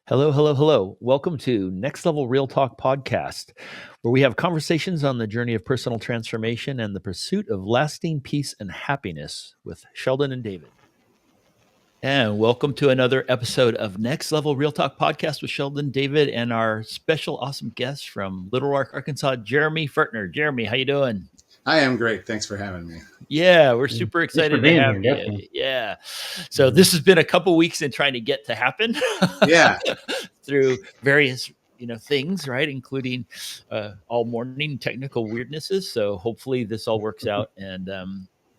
Hello, hello, hello. Welcome to Next Level Real Talk Podcast, where we have conversations on the journey of personal transformation and the pursuit of lasting peace and happiness with Sheldon and David. And welcome to another episode of Next Level Real Talk Podcast with Sheldon David and our special awesome guest from Little Rock, Arkansas, Jeremy Furtner. Jeremy, how you doing? I am great. Thanks for having me. Yeah, we're super excited to have you. Definitely. Yeah. So this has been a couple weeks in trying to get to happen. Yeah. Through various things, right, including all morning technical weirdnesses. So hopefully this all works out, and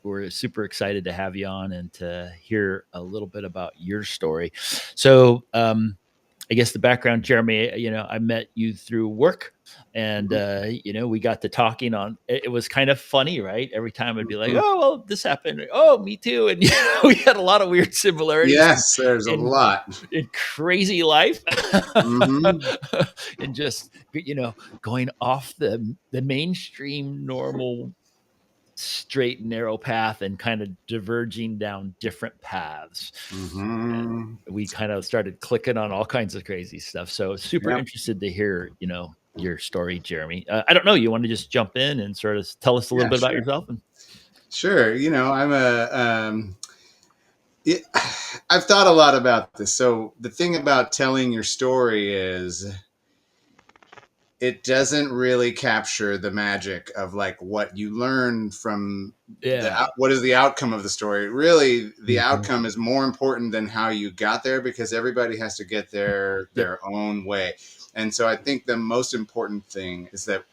we're super excited to have you on and to hear a little bit about your story. So I guess the background, Jeremy, I met you through work, and we got to talking on. It was kind of funny, right? Every time I'd be like, "Oh, well, this happened. Oh, me too." And we had a lot of weird similarities. Yes, there's a lot in crazy life, and just going off the mainstream normal straight and narrow path and kind of diverging down different paths. We kind of started clicking on all kinds of crazy stuff. So super interested to hear, your story, Jeremy. I don't know. You want to just jump in and sort of tell us a little bit about yourself? Sure. I've thought a lot about this. So the thing about telling your story is it doesn't really capture the magic of like what you learn from what is the outcome of the story. Really, the outcome is more important than how you got there, because everybody has to get there their own way. And so I think the most important thing is that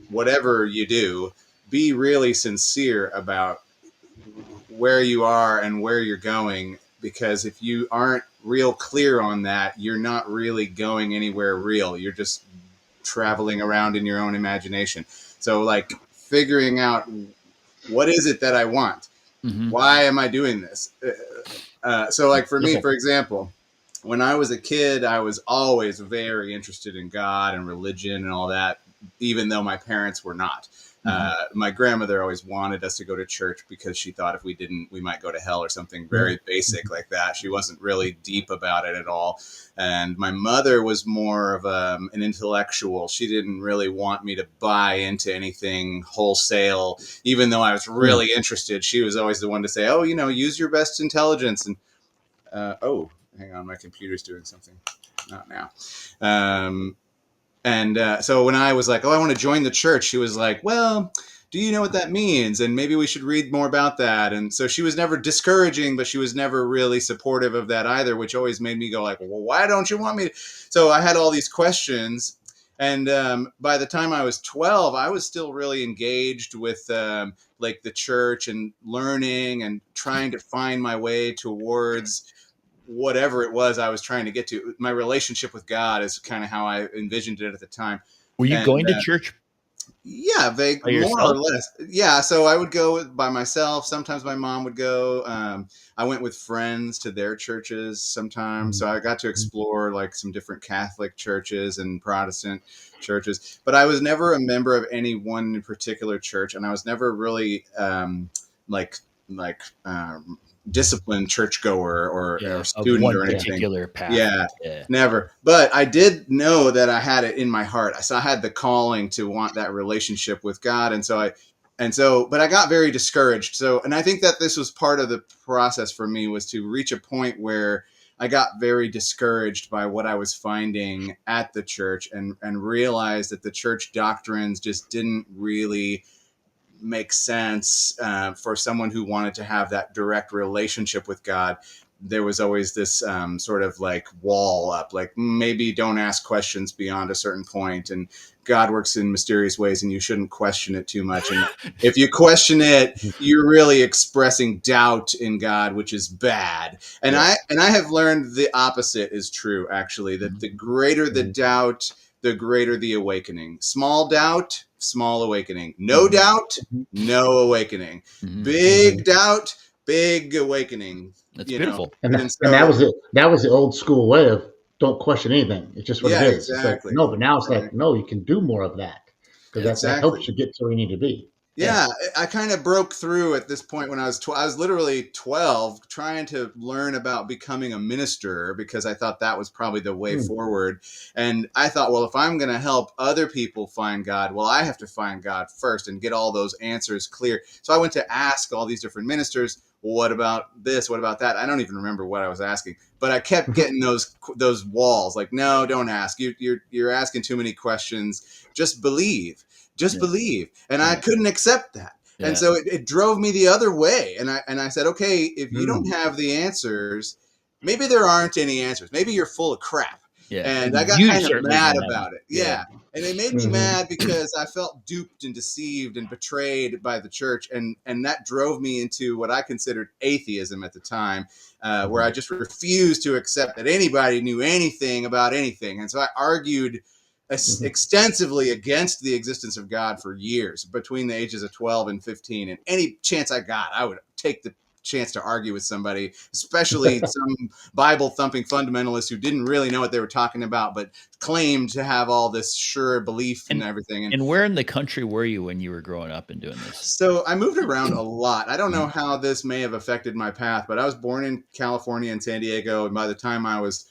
whatever you do, be really sincere about where you are and where you're going, because if you aren't real clear on that, you're not really going anywhere real. You're just traveling around in your own imagination. So like figuring out what is it that I want? Why am I doing this? So like for me, for example, when I was a kid, I was always very interested in God and religion and all that, even though my parents were not. My grandmother always wanted us to go to church because she thought if we didn't, we might go to hell or something very basic like that. She wasn't really deep about it at all. And my mother was more of an intellectual. She didn't really want me to buy into anything wholesale, even though I was really interested. She was always the one to say, oh, use your best intelligence. And, hang on, my computer's doing something. Not now. So when I was like, I want to join the church, she was like, well, do you know what that means? And maybe we should read more about that. And so she was never discouraging, but she was never really supportive of that either, which always made me go like, well, why don't you want me to? So I had all these questions. And by the time I was 12, I was still really engaged with like the church and learning and trying to find my way towards whatever it was I was trying to get to. My relationship with God is kind of how I envisioned it at the time. Were you going to church? Yeah, more or less. Yeah, so I would go by myself. Sometimes my mom would go. I went with friends to their churches sometimes. So I got to explore like some different Catholic churches and Protestant churches. But I was never a member of any one particular church, and I was never really disciplined churchgoer or student or anything. Particular path. Yeah, never. But I did know that I had it in my heart. So I had the calling to want that relationship with God, but I got very discouraged. And I think that this was part of the process for me, was to reach a point where I got very discouraged by what I was finding at the church, and realized that the church doctrines just didn't really make sense for someone who wanted to have that direct relationship with God. There was always this sort of like wall up, like maybe don't ask questions beyond a certain point, and God works in mysterious ways and you shouldn't question it too much. And if you question it, you're really expressing doubt in God, which is bad. And I have learned the opposite is true, actually, that the greater the doubt, the greater the awakening. Small doubt, small awakening. No doubt, no awakening. Big doubt, big awakening. That's beautiful. And that was it. That was the old school way of don't question anything. It's just what it is. Exactly. It's like, no, but now it's like, no, you can do more of that, because that helps you get to where you need to be. Yeah, I kind of broke through at this point when I was I was literally 12 trying to learn about becoming a minister because I thought that was probably the way forward. And I thought, well, if I'm going to help other people find God, well, I have to find God first and get all those answers clear. So I went to ask all these different ministers, well, what about this? What about that? I don't even remember what I was asking, but I kept getting those walls like, no, don't ask. You're asking too many questions. Just believe. Just believe. And I couldn't accept that. And so it drove me the other way. And I said, okay, if you don't have the answers, maybe there aren't any answers. Maybe you're full of crap. Yeah. And I got You kind of certainly mad don't have. about it. Yeah. And it made me mad because I felt duped and deceived and betrayed by the church. And that drove me into what I considered atheism at the time, where I just refused to accept that anybody knew anything about anything. And so I argued extensively against the existence of God for years between the ages of 12 and 15. And any chance I got, I would take the chance to argue with somebody, especially some Bible thumping fundamentalist who didn't really know what they were talking about, but claimed to have all this sure belief and everything. And where in the country were you when you were growing up and doing this? So I moved around a lot. I don't know how this may have affected my path, but I was born in California and San Diego. And by the time I was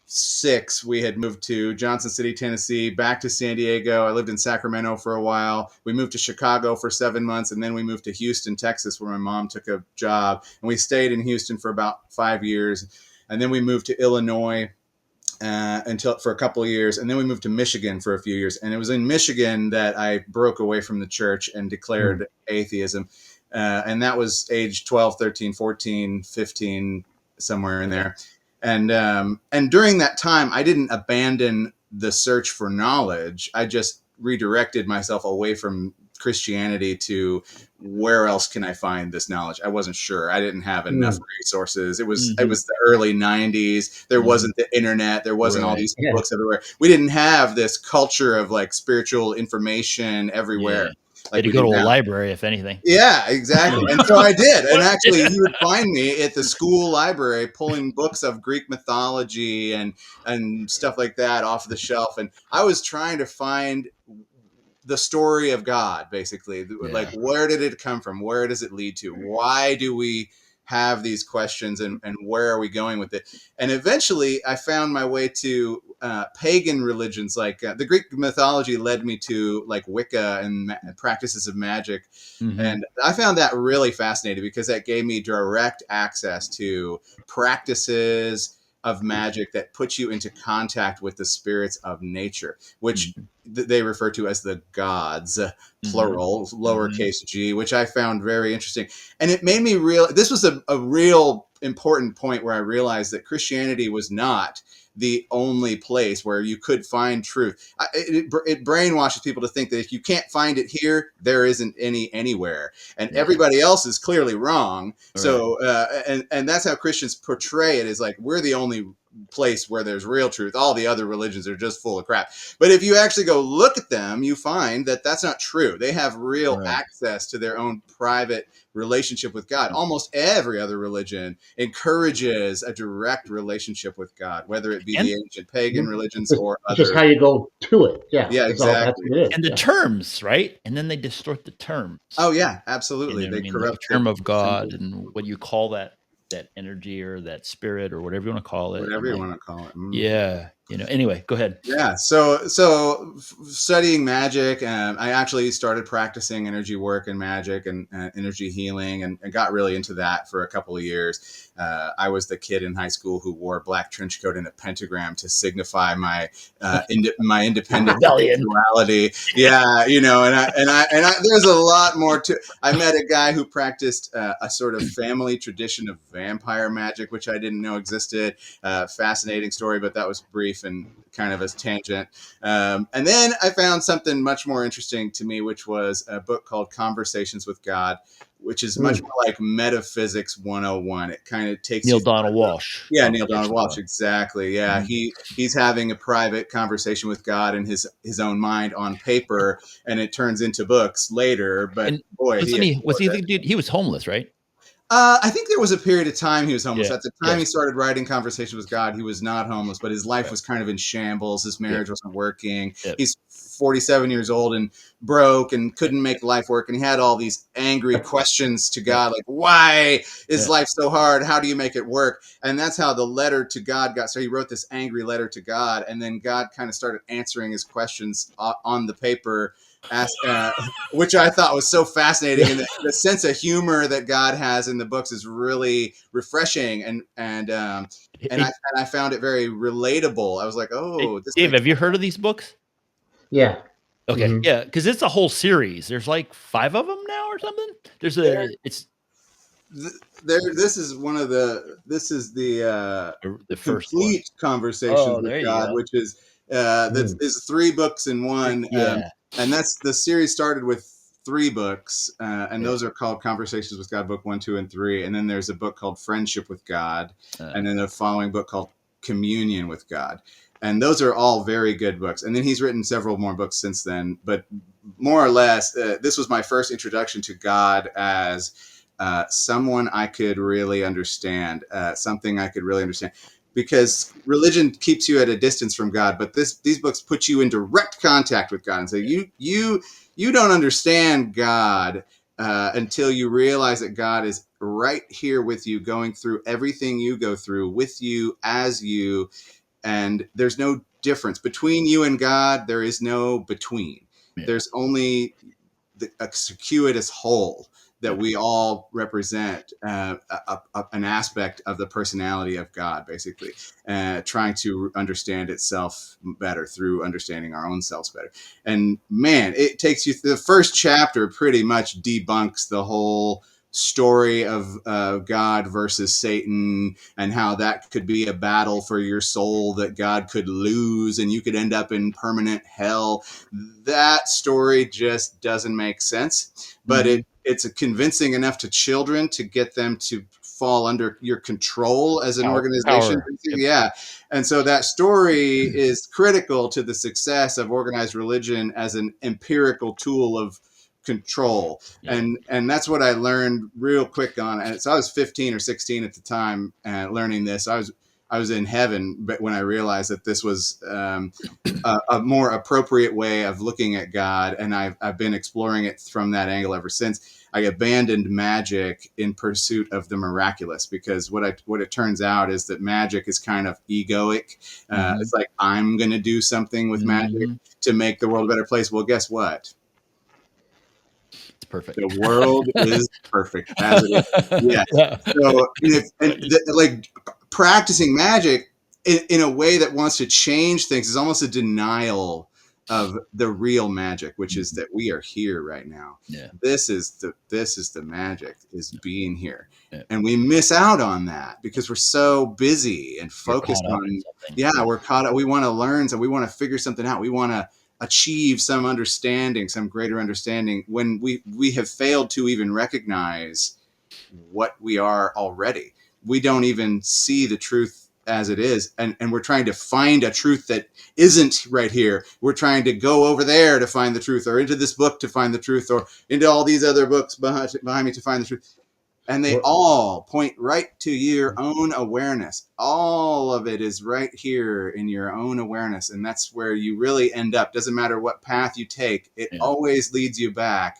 6, we had moved to Johnson City, Tennessee, back to San Diego. I lived in Sacramento for a while. We moved to Chicago for 7 months, and then we moved to Houston, Texas, where my mom took a job. And we stayed in Houston for about 5 years. And then we moved to Illinois for a couple of years. And then we moved to Michigan for a few years. And it was in Michigan that I broke away from the church and declared atheism. And that was age 12, 13, 14, 15, somewhere in there. And during that time, I didn't abandon the search for knowledge. I just redirected myself away from Christianity to where else can I find this knowledge? I wasn't sure. I didn't have enough resources. It was the early 90s. There wasn't the internet. There wasn't all these books everywhere. We didn't have this culture of like spiritual information everywhere. Like you had to go to a library, if anything. Yeah, exactly. And so I did. And actually, you would find me at the school library pulling books of Greek mythology and stuff like that off the shelf. And I was trying to find the story of God, basically. Like, where did it come from? Where does it lead to? Why do we have these questions and where are we going with it? And eventually I found my way to pagan religions. Like the Greek mythology led me to like Wicca and practices of magic. And I found that really fascinating because that gave me direct access to practices of magic that put you into contact with the spirits of nature, which they refer to as the gods, plural, lowercase g, which I found very interesting. And it made me this was a real important point where I realized that Christianity was not the only place where you could find truth. It brainwashes people to think that if you can't find it here, there isn't any anywhere. And everybody else is clearly wrong. Right. So, and that's how Christians portray it, is like, we're the only place where there's real truth. All the other religions are just full of crap. But if you actually go look at them, you find that that's not true. They have real access to their own private relationship with God. Almost every other religion encourages a direct relationship with God, whether it be the ancient pagan religions or other. Just how you go to it. Yeah. Yeah, exactly. And the terms, right? And then they distort the terms. Oh yeah, absolutely. You know, they corrupt the term of God and what you call that energy or that spirit or whatever you want to call it. Whatever you want to call it. Yeah. You know, anyway, go ahead. Yeah. So studying magic, I actually started practicing energy work and magic and energy healing and got really into that for a couple of years. I was the kid in high school who wore a black trench coat and a pentagram to signify my independent sexuality. Yeah. You know, and I there's a lot more to, I met a guy who practiced a sort of family tradition of vampire magic, which I didn't know existed. Fascinating story, but that was brief and kind of a tangent. And then I found something much more interesting to me, which was a book called Conversations with God, which is much more like Metaphysics 101. It kind of takes Neil Donald Walsh. Yeah, Neil Donald Walsh, exactly. Yeah, he's having a private conversation with God in his own mind on paper, and it turns into books later. But boy, he was homeless, right? I think there was a period of time he was homeless. Yeah. At the time Yeah. he started writing Conversation with God, he was not homeless, but his life Right. was kind of in shambles. His Yep. marriage wasn't working. Yep. He's 47 years old and broke and couldn't make life work. And he had all these angry questions to Yep. God, like, why is Yep. life so hard? How do you make it work? And that's how the letter to God got. So he wrote this angry letter to God, and then God kind of started answering his questions on the paper. Which I thought was so fascinating, and the sense of humor that God has in the books is really refreshing, Hey, I found it very relatable. I was like, hey, oh, this Dave, makes have you heard of these books? Yeah. Okay, Hmm. yeah, because it's a whole series. There's like 5 of them now or something. There's a it's there. This is one of the. This is the first one. complete Conversations Oh, with there you God, go. which is that Mm. is 3 books in one, Yeah, and that's the series started with 3 books, and yeah. those are called Conversations with God, book 1, 2, and 3, and then there's a book called Friendship with God, Uh, and then a following book called Communion with God. And those are all very good books. And then he's written several more books since then. But more or less, this was my first introduction to God as someone I could really understand, something I could really understand. Because religion keeps you at a distance from God, but these books put you in direct contact with God and say you don't understand God until you realize that God is right here with you, going through everything you go through with you as you, and there's no difference between you and God. There is no between. yeah, There's only a circuitous whole yeah. that we all represent, an aspect of the personality of God, basically, trying to understand itself better through understanding our own selves better. And man, it takes you, the first chapter pretty much debunks the whole story of God versus Satan, and how that could be a battle for your soul that God could lose and you could end up in permanent hell. That story just doesn't make sense, but Mhm. it's convincing enough to children to get them to fall under your control as an organization. Power. Yep. Yeah. And so that story is critical to the success of organized religion as an empirical tool of control. Yeah. And that's what I learned real quick on. And so I was 15 or 16 at the time, learning this. I was in heaven, but when I realized that this was a more appropriate way of looking at God, and I've been exploring it from that angle ever since. I abandoned magic in pursuit of the miraculous, because what it turns out is that magic is kind of egoic. Mhm. It's like, I'm going to do something with magic Mhm. to make the world a better place. Well, guess what? It's perfect. The world is perfect as it is. Yes. Yeah. So, like, practicing magic in a way that wants to change things is almost a denial of the real magic, which is Mhm. that we are here right now. Yeah. This is the magic, is being here. Yeah. And we miss out on that because we're so busy and We're caught focused up in on, something. yeah, Yeah. we're caught up. We want to learn, so we want to figure something out. We want to achieve some understanding, some greater understanding, when we have failed to even recognize what we are already. We don't even see the truth as it is, and we're trying to find a truth that isn't right here. We're trying to go over there to find the truth, or into this book to find the truth, or into all these other books behind me to find the truth. And they What? all point right to your own awareness. All of it is right here in your own awareness, and that's where you really end up. Doesn't matter what path you take, it Yeah. always leads you back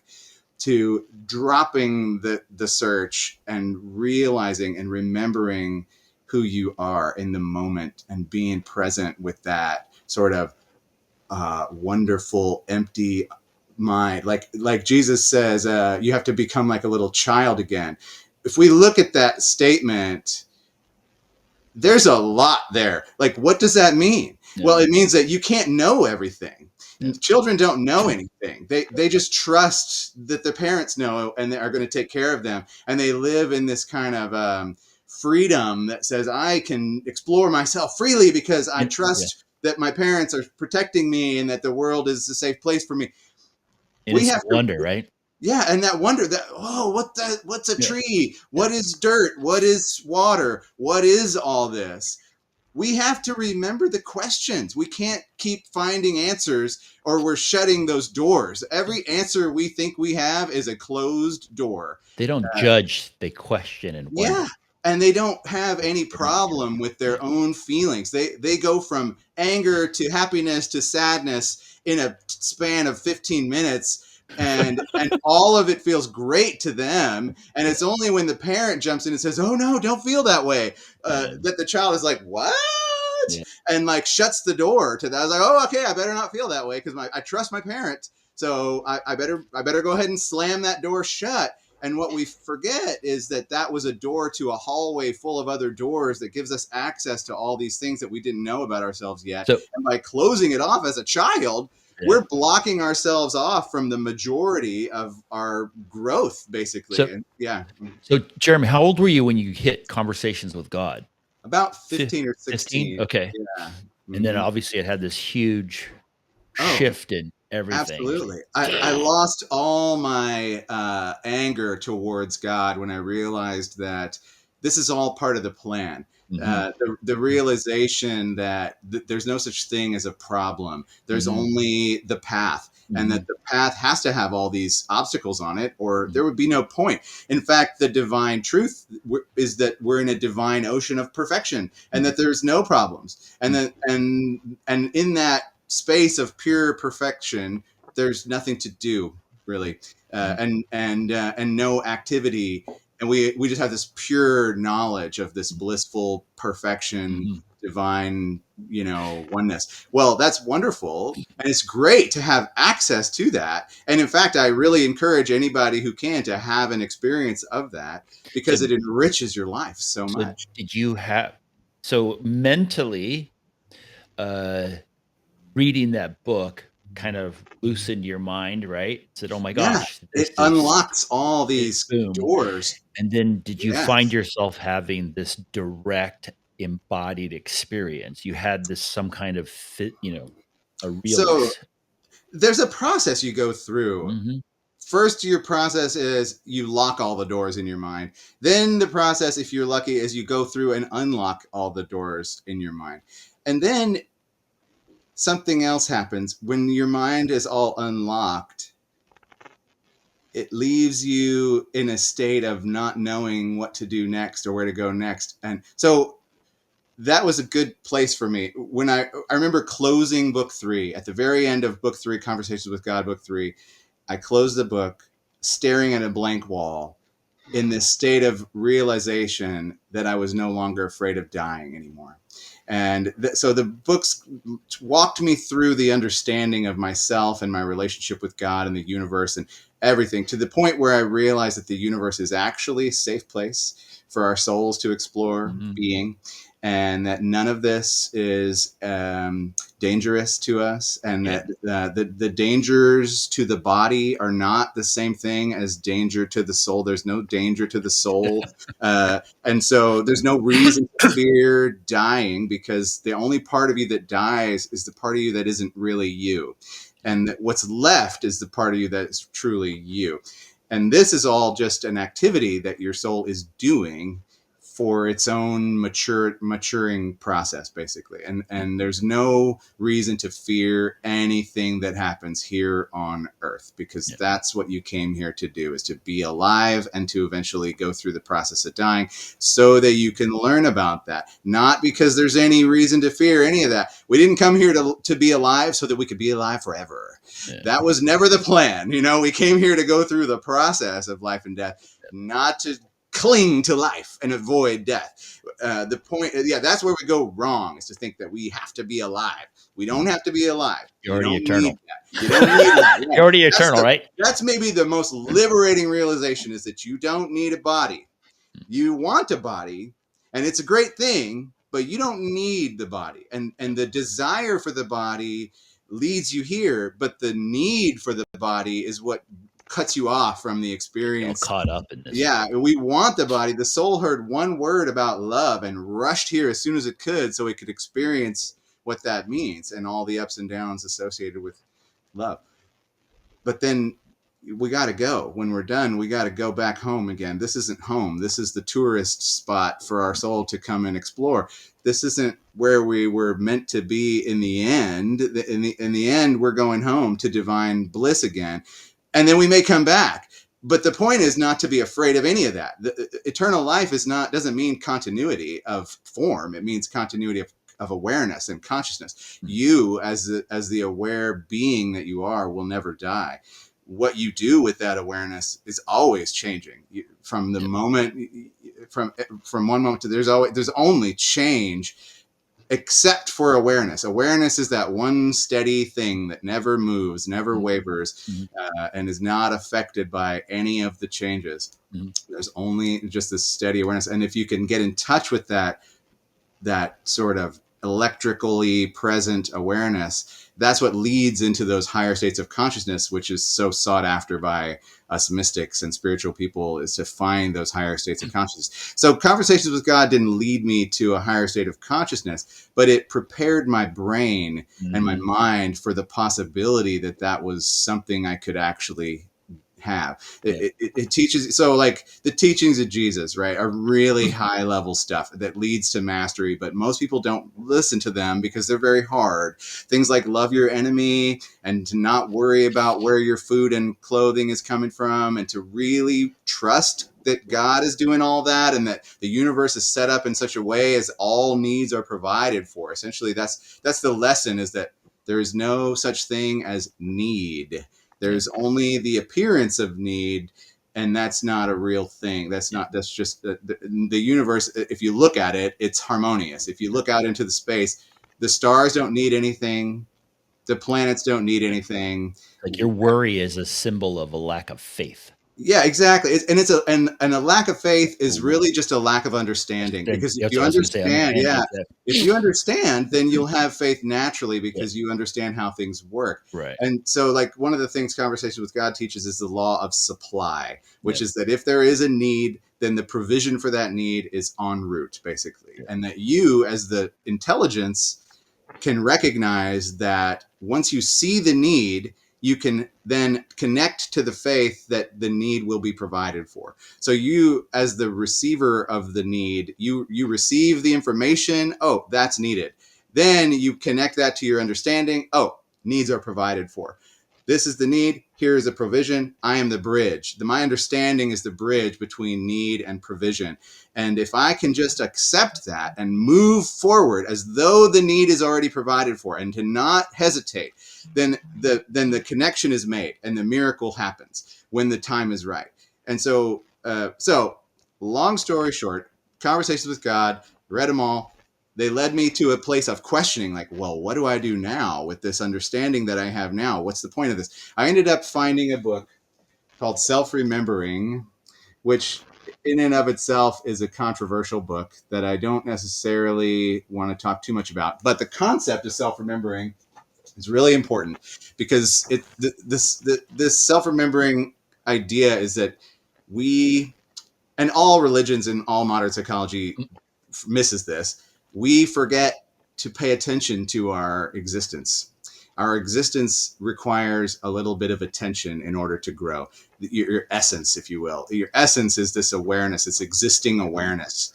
to dropping the search and realizing and remembering who you are in the moment, and being present with that sort of wonderful empty mind. Like Jesus says, you have to become like a little child again. If we look at that statement, there's a lot there. Like, what does that mean? Yeah. Well, it means that you can't know everything. Yeah. Children don't know anything. They just trust that their parents know and they are going to take care of them. And they live in this kind of freedom that says, I can explore myself freely because I Yeah. trust that my parents are protecting me and that the world is a safe place for me. We have Innocent to, wonder, right? yeah, and that wonder that, oh, what's a Yeah. tree? Yeah. What is dirt? What is water? What is all this? we have to remember the questions. We can't keep finding answers or we're shutting those doors. Every answer we think we have is a closed door. They don't judge, they question and Yeah. wonder. And they don't have any They don't judge. problem with Yeah. their own feelings. They go from anger to happiness to sadness in a span of 15 minutes. And all of it feels great to them. And it's only when the parent jumps in and says, "Oh no, don't feel that way," Yeah. that the child is like, "What?" Yeah. And like shuts the door to that. I was like, "Oh, okay, I better not feel that way because I trust my parent. So I better go ahead and slam that door shut." And what we forget is that was a door to a hallway full of other doors that gives us access to all these things that we didn't know about ourselves yet. So And by closing it off as a child, yeah. we're blocking ourselves off from the majority of our growth, basically. So And yeah, so Jeremy, how old were you when you hit conversations with God? about 15 or 15? 16. Okay. Yeah. And then Mhm. obviously it had this huge Oh, shift in everything. absolutely. I lost all my anger towards God when I realized that this is all part of the plan. Mhm. The realization that there's no such thing as a problem. There's Mhm. only the path, and that Mhm. the path has to have all these obstacles on it, or Mhm. there would be no point. In fact, the divine truth is that we're in a divine ocean of perfection, and Mhm. that there's no problems, and Mhm. that and in that space of pure perfection, there's nothing to do really, Mhm. and no activity, and we just have this pure knowledge of this blissful perfection, Mhm. divine, oneness. Well, that's wonderful, and it's great to have access to that. And in fact, I really encourage anybody who can to have an experience of that So because it enriches your life so so much. did you have so mentally, uh reading that book kind of loosened your mind, right? Said, "Oh my Yeah, gosh, this it is unlocks all it." these Boom. doors. And then did you find Yes. yourself having this direct embodied experience? You had this some kind of a real So there's a process you go through. Mhm. First, your process is you lock all the doors in your mind. Then the process, if you're lucky, is you go through and unlock all the doors in your mind. And then something else happens when your mind is all unlocked. It leaves you in a state of not knowing what to do next or where to go next. And so that was a good place for me. When I remember closing book 3 at the very end of book 3, Conversations with God, book 3, I closed the book staring at a blank wall in this state of realization that I was no longer afraid of dying anymore. And so the books walked me through the understanding of myself and my relationship with God and the universe and everything, to the point where I realized that the universe is actually a safe place for our souls to explore Mhm. being, and that none of this is dangerous to us, and Yeah. that the dangers to the body are not the same thing as danger to the soul. There's no danger to the soul, and so there's no reason to fear dying, because the only part of you that dies is the part of you that isn't really you, and that what's left is the part of you that is truly you. And this is all just an activity that your soul is doing for its own maturing process, basically. And there's no reason to fear anything that happens here on earth, because Yeah. that's what you came here to do, is to be alive and to eventually go through the process of dying, so that you can learn about that. Not because there's any reason to fear any of that. We didn't come here to be alive so that we could be alive forever. Yeah. That was never the plan. We came here to go through the process of life and death, not to cling to life and avoid death. The point, yeah, that's where we go wrong, is to think that we have to be alive. We don't Mhm. have to be alive. You're You already don't eternal. need that. You don't need that. You're Right. already That's eternal, the right? that's maybe the most liberating realization, is that you don't need a body. You want a body, and it's a great thing, but you don't need the body. And the desire for the body leads you here, but the need for the body is what cuts you off from the You get all experience. caught up in this. Yeah, we want the body. The soul heard one word about love and rushed here as soon as it could, so it could experience what that means and all the ups and downs associated with love. But then we got to go. When we're done, we got to go back home again. This isn't home. This is the tourist spot for our soul to come and explore. this isn't where we were meant to be in the end. In the end, we're going home to divine bliss again. And then we may come back. But the point is not to be afraid of any of that. The eternal life doesn't mean continuity of form. It means continuity of awareness and consciousness. You, as the aware being that you are, will never die. What you do with that awareness is always changing. From the moment, from one moment to there's only change, except for awareness. Awareness is that one steady thing that never moves, never wavers, and is not affected by any of the changes. There's only just this steady awareness. And if you can get in touch with that sort of electrically present awareness, that's what leads into those higher states of consciousness, which is so sought after by us mystics and spiritual people, is to find those higher states of consciousness. So conversations with God didn't lead me to a higher state of consciousness, but it prepared my brain and my mind for the possibility that was something I could actually have. It teaches, so like the teachings of Jesus, right, are really high level stuff that leads to mastery, but most people don't listen to them because they're very hard. Things like love your enemy, and to not worry about where your food and clothing is coming from, and to really trust that God is doing all that, and that the universe is set up in such a way as all needs are provided for. Essentially, that's the lesson, is that there is no such thing as need. There's only the appearance of need, and that's not a real thing. That's just the universe. If you look at it, it's harmonious. If you look out into the space, the stars don't need anything. The planets don't need anything. Like your worry is a symbol of a lack of faith. Yeah, exactly. And a lack of faith is really just a lack of understanding. Because if you understand, if you understand, then you'll have faith naturally, because you understand how things work. Right. And so, like, one of the things Conversation with God teaches is the law of supply, which is that if there is a need, then the provision for that need is en route, basically. And that you, as the intelligence, can recognize that once you see the need, you can then connect to the faith that the need will be provided for. So you, as the receiver of the need, you receive the information. Oh, that's needed. Then you connect that to your understanding. Oh, needs are provided for. This is the need. Here is a provision. I am the bridge. My understanding is the bridge between need and provision. And if I can just accept that and move forward as though the need is already provided for, and to not hesitate, then the connection is made and the miracle happens when the time is right. And so long story short, Conversations with God, read them all. They led me to a place of questioning, like, well, what do I do now with this understanding that I have now? What's the point of this? I ended up finding a book called Self-Remembering, which in and of itself is a controversial book that I don't necessarily want to talk too much about. But the concept of self-remembering is really important, because this self-remembering idea is that we, and all religions and all modern psychology misses this, we forget to pay attention to our existence. Our existence requires a little bit of attention in order to grow. Your essence, if you will. Your essence is this awareness, it's existing awareness.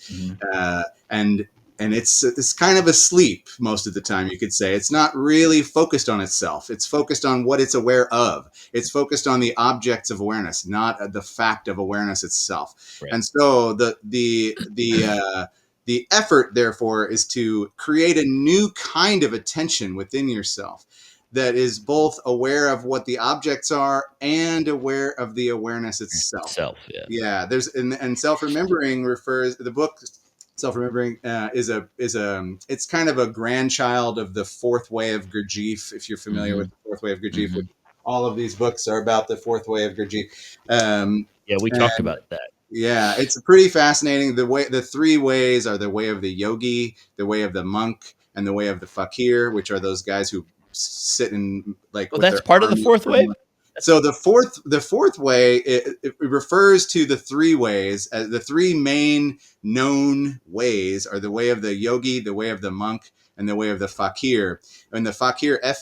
And it's kind of asleep most of the time, you could say. It's not really focused on itself. It's focused on what it's aware of. It's focused on the objects of awareness, not the fact of awareness itself. Right. And so the effort, therefore, is to create a new kind of attention within yourself that is both aware of what the objects are and aware of the awareness itself. There's and self-remembering refers, the book Self-Remembering it's kind of a grandchild of the fourth way of Gurdjieff, if you're familiar with the fourth way of Gurdjieff. All of these books are about the fourth way of Gurdjieff. We talked about that. Yeah, it's pretty fascinating. The three ways are the way of the yogi, the way of the monk, and the way of the fakir, which are those guys who sit in like. Well, that's part of the fourth way. So the fourth way, it refers to the three ways. The three main known ways are the way of the yogi, the way of the monk, and the way of the fakir. And the fakir, Fakir,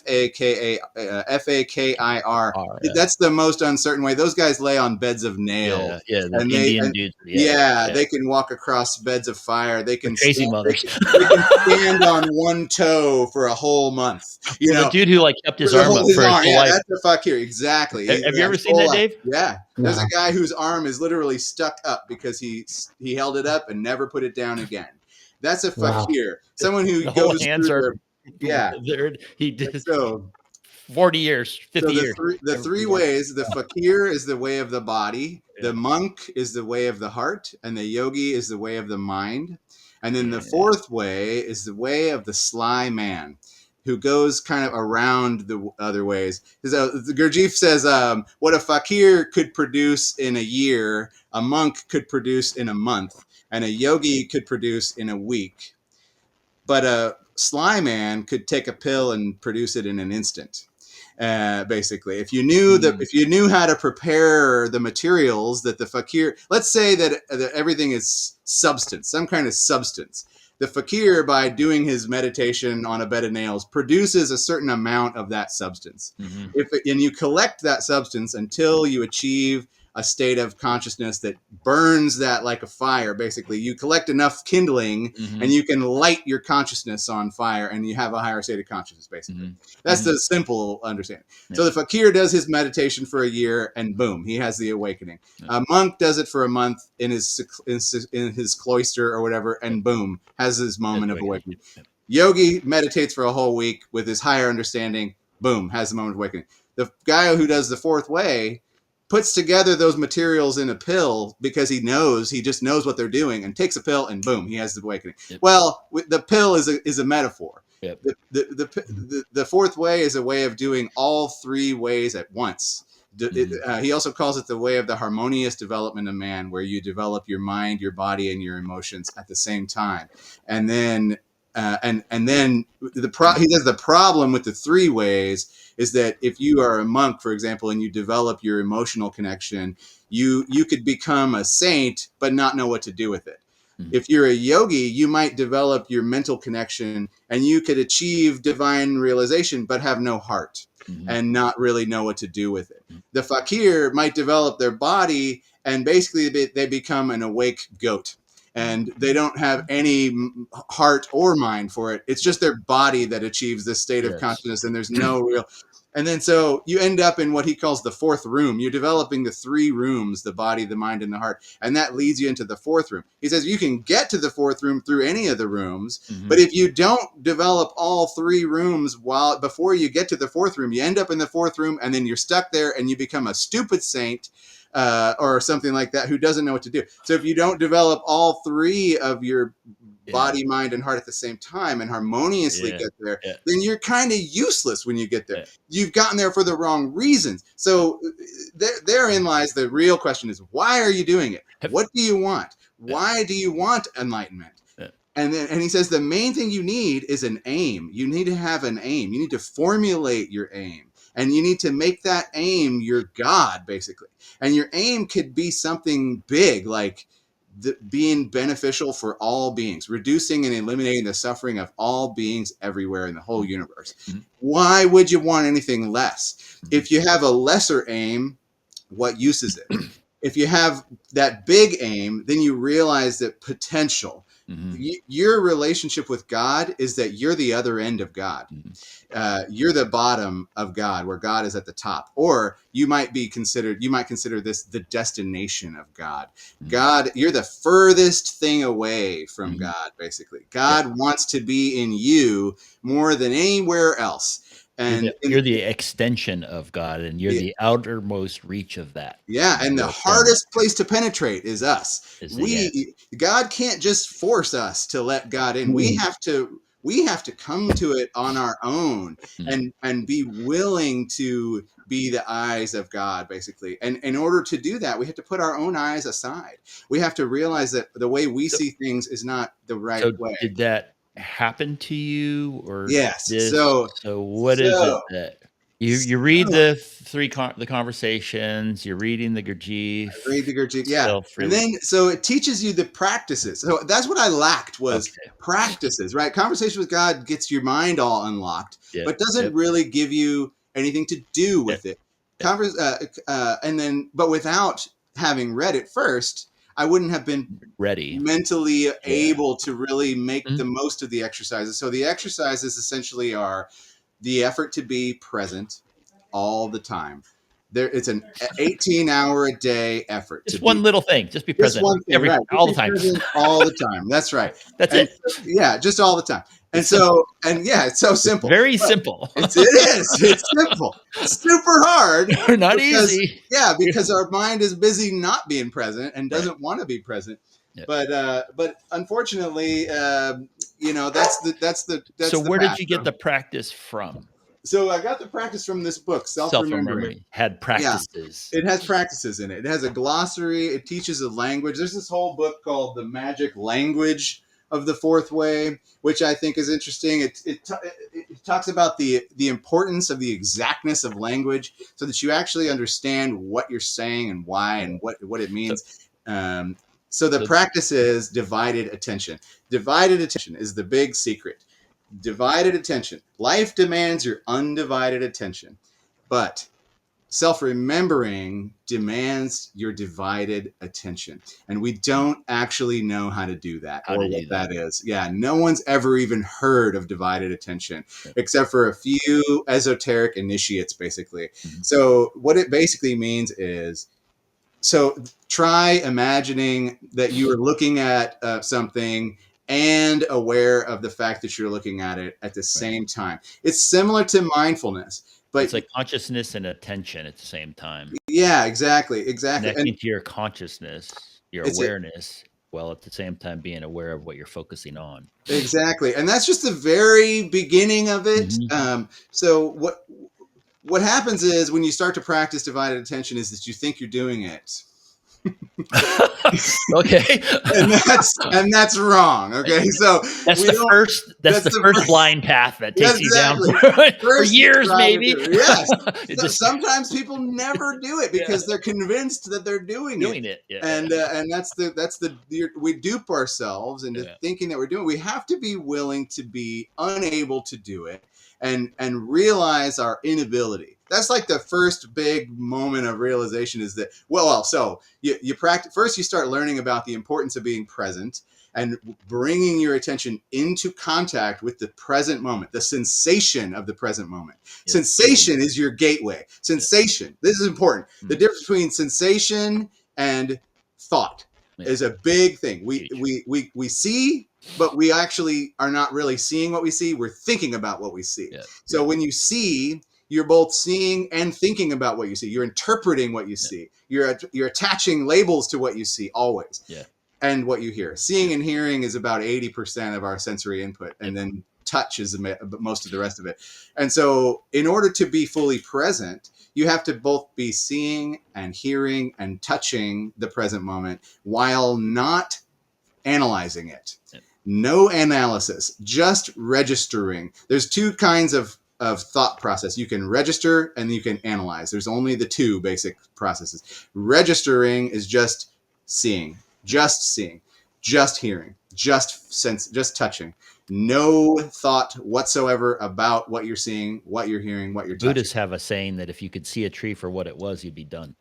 that's the most uncertain way. Those guys lay on beds of nails, Yeah, the and Indian dudes. they can walk across beds of fire. They can crazy mothers. they can stand on one toe for a whole month. The dude who like kept his arm up for his whole life. That's the fakir, exactly. Have you ever seen that, Dave? Yeah, there's No. a guy whose arm is literally stuck up because he held it up and never put it down again. That's a fakir. Wow. Someone who The whole goes hands through are he did So 40 years, 50 years. The three ways, the fakir is the way of the body, the monk is the way of the heart, and the yogi is the way of the mind. And then the fourth way is the way of the sly man, who goes kind of around the other ways. Gurdjieff says, what a fakir could produce in a year, a monk could produce in a month, and a yogi could produce in a week. But a sly man could take a pill and produce it in an instant. Basically, if you knew how to prepare the materials that the fakir, let's say that everything is substance, some kind of substance. The fakir, by doing his meditation on a bed of nails, produces a certain amount of that substance. And you collect that substance until you achieve a state of consciousness that burns that like a fire. Basically, you collect enough kindling and you can light your consciousness on fire, and you have a higher state of consciousness. Basically, that's the simple understanding. So the fakir does his meditation for a year, and boom, he has the awakening. A monk does it for a month in his cloister or whatever, and boom, has his moment of awakening. Yogi meditates for a whole week with his higher understanding, boom, has the moment of awakening. The guy who does the fourth way puts together those materials in a pill because he just knows what they're doing, and takes a pill, and boom, he has the awakening. Well, the pill is a metaphor. The fourth way is a way of doing all three ways at once. He also calls it the way of the harmonious development of man, where you develop your mind, your body, and your emotions at the same time. And then he says the problem with the three ways is that if you are a monk, for example, and you develop your emotional connection, you could become a saint but not know what to do with it. If you're a yogi, you might develop your mental connection and you could achieve divine realization but have no heart and not really know what to do with it. The fakir might develop their body and basically they become an awake goat. And they don't have any heart or mind for it. It's just their body that achieves this state of consciousness, and there's no real. And then so you end up in what he calls the fourth room. You're developing the three rooms, the body, the mind, and the heart. And that leads you into the fourth room. He says you can get to the fourth room through any of the rooms, but if you don't develop all three rooms before you get to the fourth room, you end up in the fourth room, and then you're stuck there, and you become a stupid saint or something like that who doesn't know what to do. So if you don't develop all three of your body, mind, and heart at the same time and harmoniously get there, then you're kind of useless when you get there. You've gotten there for the wrong reasons. So therein lies the real question is, why are you doing it? What do you want? Why do you want enlightenment? And he says the main thing you need is an aim. You need to have an aim. You need to formulate your aim. And you need to make that aim your God, basically. And your aim could be something big, like being beneficial for all beings, reducing and eliminating the suffering of all beings everywhere in the whole universe. Why would you want anything less? If you have a lesser aim, what use is it? If you have that big aim, then you realize that potential. Your relationship with God is that you're the other end of God. You're the bottom of God, where God is at the top. Or you might consider this the destination of God. God, you're the furthest thing away from God, basically. God wants to be in you more than anywhere else. And you're the extension of God, and you're the outermost reach of that. And the hardest place to penetrate is us. God can't just force us to let God in. We have to come to it on our own and be willing to be the eyes of God, basically. And in order to do that, we have to put our own eyes aside. We have to realize that the way we see things is not the right way. Did that happen to you, or yes? So what is it that? You read the the conversations, you're reading the Gurdjieff, Read the Gurdjieff, yeah. self And really then, so it teaches you the practices. So that's what I lacked, was okay. practices, right? Conversation with God gets your mind all unlocked, Yep, but doesn't yep, really give you anything to do yep, with it. yep. And then, but without having read it first, I wouldn't have been Ready. mentally Yeah. able to really make Mhm. the most of the exercises. So the exercises essentially are the effort to be present all the time. It's an 18-hour a day effort to Just be one little thing. Just be just present one thing, right? Just all the be time. present all the time. That's right. That's And it. so, yeah, just all the time. And It's so, simple. and yeah, it's so It's simple. very But simple. it's simple, super hard, Not because, easy. yeah, because our mind is busy not being present and Right. doesn't want to be present. Yeah. But unfortunately, So that's the where did path. you get the practice from? So I got the practice from this book, Self Remembering. Self-memory had Yeah, practices. it has practices in it. It has a glossary. It teaches a language. There's this whole book called The Magic Language of the Fourth Way, which I think is interesting. It talks about the importance of the exactness of language, so that you actually understand what you're saying and why and what it So, means. So the so practice is divided attention. Divided attention is the big secret. Divided attention. Life demands your undivided attention, but self-remembering demands your divided attention, and we don't actually know how to do that, how or to what do that? that is. Yeah, no one's ever even heard of divided attention, Yep. except for a few esoteric initiates, basically. Mhm. So what it basically means is, so try imagining that you are looking at something and aware of the fact that you're looking at it at the Right. same time. It's similar to mindfulness, but It's like consciousness and attention at the same time. yeah, exactly. And Connecting to your consciousness, your it's a, awareness, while at the same time being aware of what you're focusing on. exactly, and that's just the very beginning of it. Mhm. So what happens is, when you start to practice divided attention, is that you think you're doing it, Okay. and that's wrong. Okay, so That's we the don't. first that's That's the the first first. blind path that Yes, takes you down exactly. for First, you years, try to maybe. do it. Yes. It So just sometimes people never do it yeah, because they're convinced that they're doing it, doing it. Yeah, and we dupe ourselves into yeah. thinking that we're doing. We have to be willing to be unable to do it, and realize our inability. That's like the first big moment of realization, is that, so you practice first. You start learning about the importance of being present and bringing your attention into contact with the present moment, the sensation of the present moment. Yeah, the Sensation feeling. is your gateway. Yeah. Sensation. This is important. The Mm. difference between sensation and thought Yeah. is a big thing. We Huge. we see, but we actually are not really seeing what we see. We're thinking about what we see. Yeah. So Yeah. when you see, you're both seeing and thinking about what you see. You're interpreting what you Yeah. see. You're attaching labels to what you see always, Yeah. and what you hear. Seeing Yeah. and hearing is about 80% of our sensory input, Yep. and then touch is most of the rest of it. And so, in order to be fully present, you have to both be seeing and hearing and touching the present moment while not analyzing it. Yep. No analysis, just registering. There's two kinds of thought process. You can register and you can analyze. There's only the two basic processes. Registering is just seeing, just hearing, just touching. No thought whatsoever about what you're seeing, what you're hearing, what you're touching. Buddhists have a saying that if you could see a tree for what it was, you'd be done.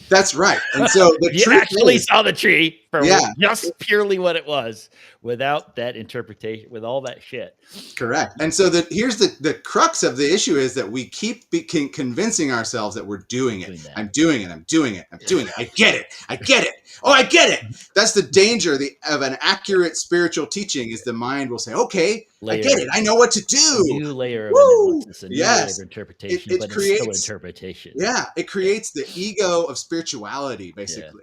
That's right. And so the If you truth actually is, saw the tree for yeah, just purely what it was, without that interpretation, with all that shit. correct. And so here's the crux of the issue, is that we keep convincing ourselves that we're doing it. Doing that. I'm doing it. I'm doing it. I'm doing it. I get it. I get it. Oh, I get it. That's the danger of an accurate spiritual teaching, is the mind will say, okay, I get it. I know what to A do. new layer of Woo! analysis, a new layer Yes. of interpretation, It but it's still creates, interpretation. yeah, it creates the ego of spirituality, basically,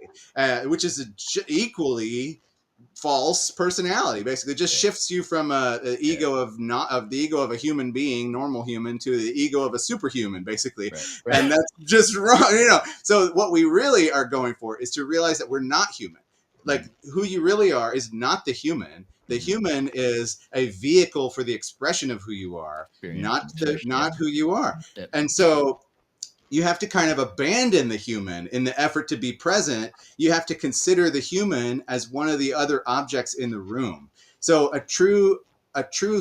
which is equally false personality. Basically, it just shifts you from the ego of the ego of a human being, normal human, to the ego of a superhuman, basically. Right. And that's just wrong. So what we really are going for is to realize that we're not human. Like, who you really are is not the human. The human is a vehicle for the expression of who you are, not who you are. Yep. And so you have to kind of abandon the human in the effort to be present. You have to consider the human as one of the other objects in the room. So a true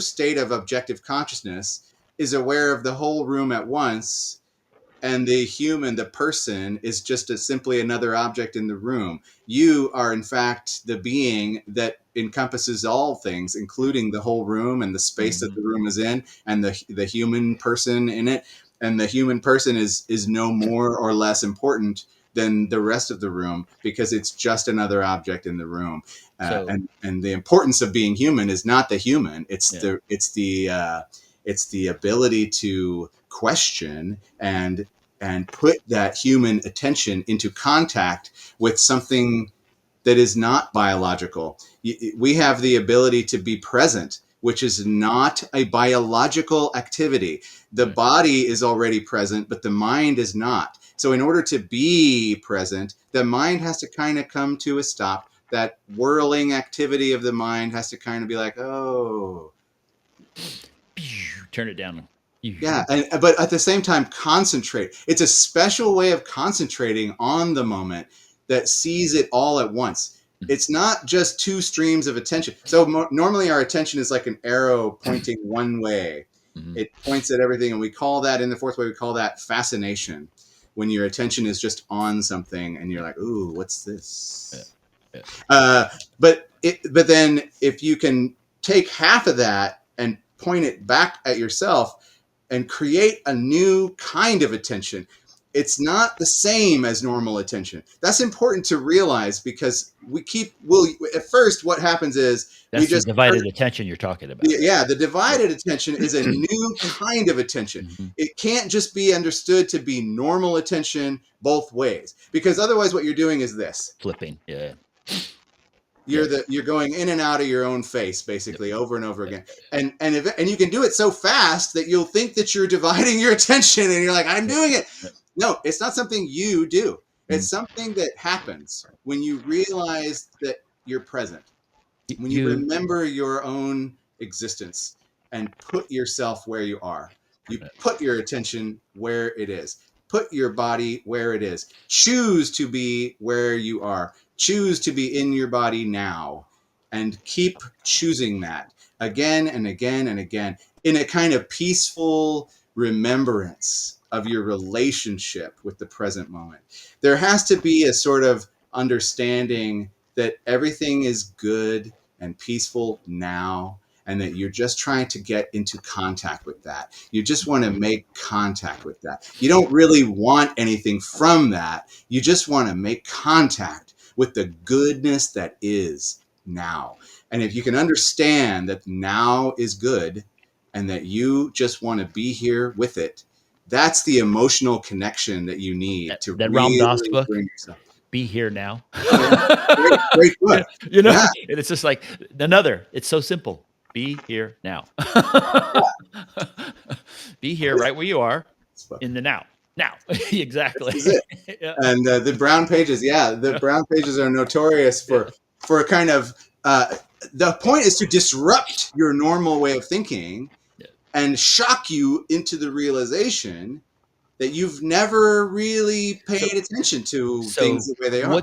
state of objective consciousness is aware of the whole room at once, and the human, the person, is just simply another object in the room. You are, in fact, the being that encompasses all things, including the whole room and the space that the room is in, and the human person in it. And the human person is no more or less important than the rest of the room, because it's just another object in the room. And the importance of being human is not the human; it's the ability to question and put that human attention into contact with something that is not biological. We have the ability to be present, which is not a biological activity. The body is already present, but the mind is not. So in order to be present, the mind has to kind of come to a stop. That whirling activity of the mind has to kind of be like, oh, turn it down. Yeah, but at the same time, concentrate. It's a special way of concentrating on the moment that sees it all at once. It's not just two streams of attention. So normally our attention is like an arrow pointing one way. It points at everything, and we call that, in the fourth way, we call that fascination. When your attention is just on something and you're like, ooh, what's this? But then if you can take half of that and point it back at yourself and create a new kind of attention, it's not the same as normal attention. That's important to realize, because at first what happens is that's the divided attention you're talking about. Yeah, the divided attention is a new kind of attention. It can't just be understood to be normal attention both ways, because otherwise what you're doing is this. Flipping, yeah. You're going in and out of your own face, basically, over and over again, and you can do it so fast that you'll think that you're dividing your attention, and you're like, I'm doing it. No, it's not something you do. It's something that happens when you realize that you're present, when you remember your own existence and put yourself where you are. You put your attention where it is. Put your body where it is. Choose to be where you are. Choose to be in your body now, and keep choosing that again and again and again, in a kind of peaceful remembrance of your relationship with the present moment. There has to be a sort of understanding that everything is good and peaceful now, and that you're just trying to get into contact with that. You just want to make contact with that. You don't really want anything from that. You just want to make contact with the goodness that is now. And if you can understand that now is good, and that you just want to be here with it, that's the emotional connection that you need to that really Ram Dass book, bring yourself. Be Here Now. Great book. And it's just like it's so simple. Be here now. Be here right where you are, in the now. Exactly. This is it. And the brown pages, the brown pages are notorious for kind of the point is to disrupt your normal way of thinking and shock you into the realization that you've never really paid attention to things the way they are.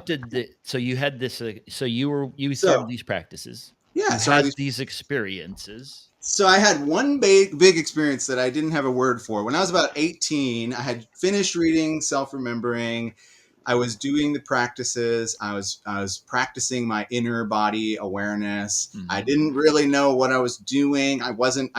So you had this? So you started these practices. Yeah, you had these experiences. So I had one big experience that I didn't have a word for. When I was about 18, I had finished reading Self-Remembering. I was doing the practices. I was practicing my inner body awareness. I didn't really know what I was doing. I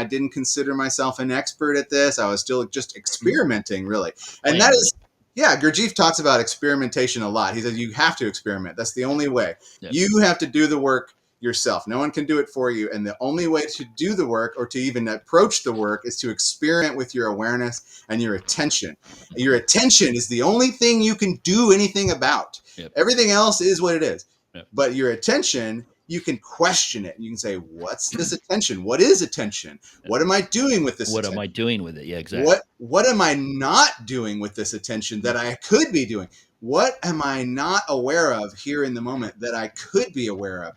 didn't consider myself an expert at this. I was still just experimenting, really. And that is, Gurdjieff talks about experimentation a lot. He says you have to experiment. That's the only way. Yep. You have to do the work yourself. No one can do it for you. And the only way to do the work, or to even approach the work, is to experiment with your awareness and your attention. Your attention is the only thing you can do anything about. Yep. Everything else is what it is. Yep. But your attention, you can question it. You can say, what's this attention? What is attention? Yep. What am I doing with this attention? What am I doing with it? Yeah, exactly. What am I not doing with this attention that I could be doing? What am I not aware of here in the moment that I could be aware of?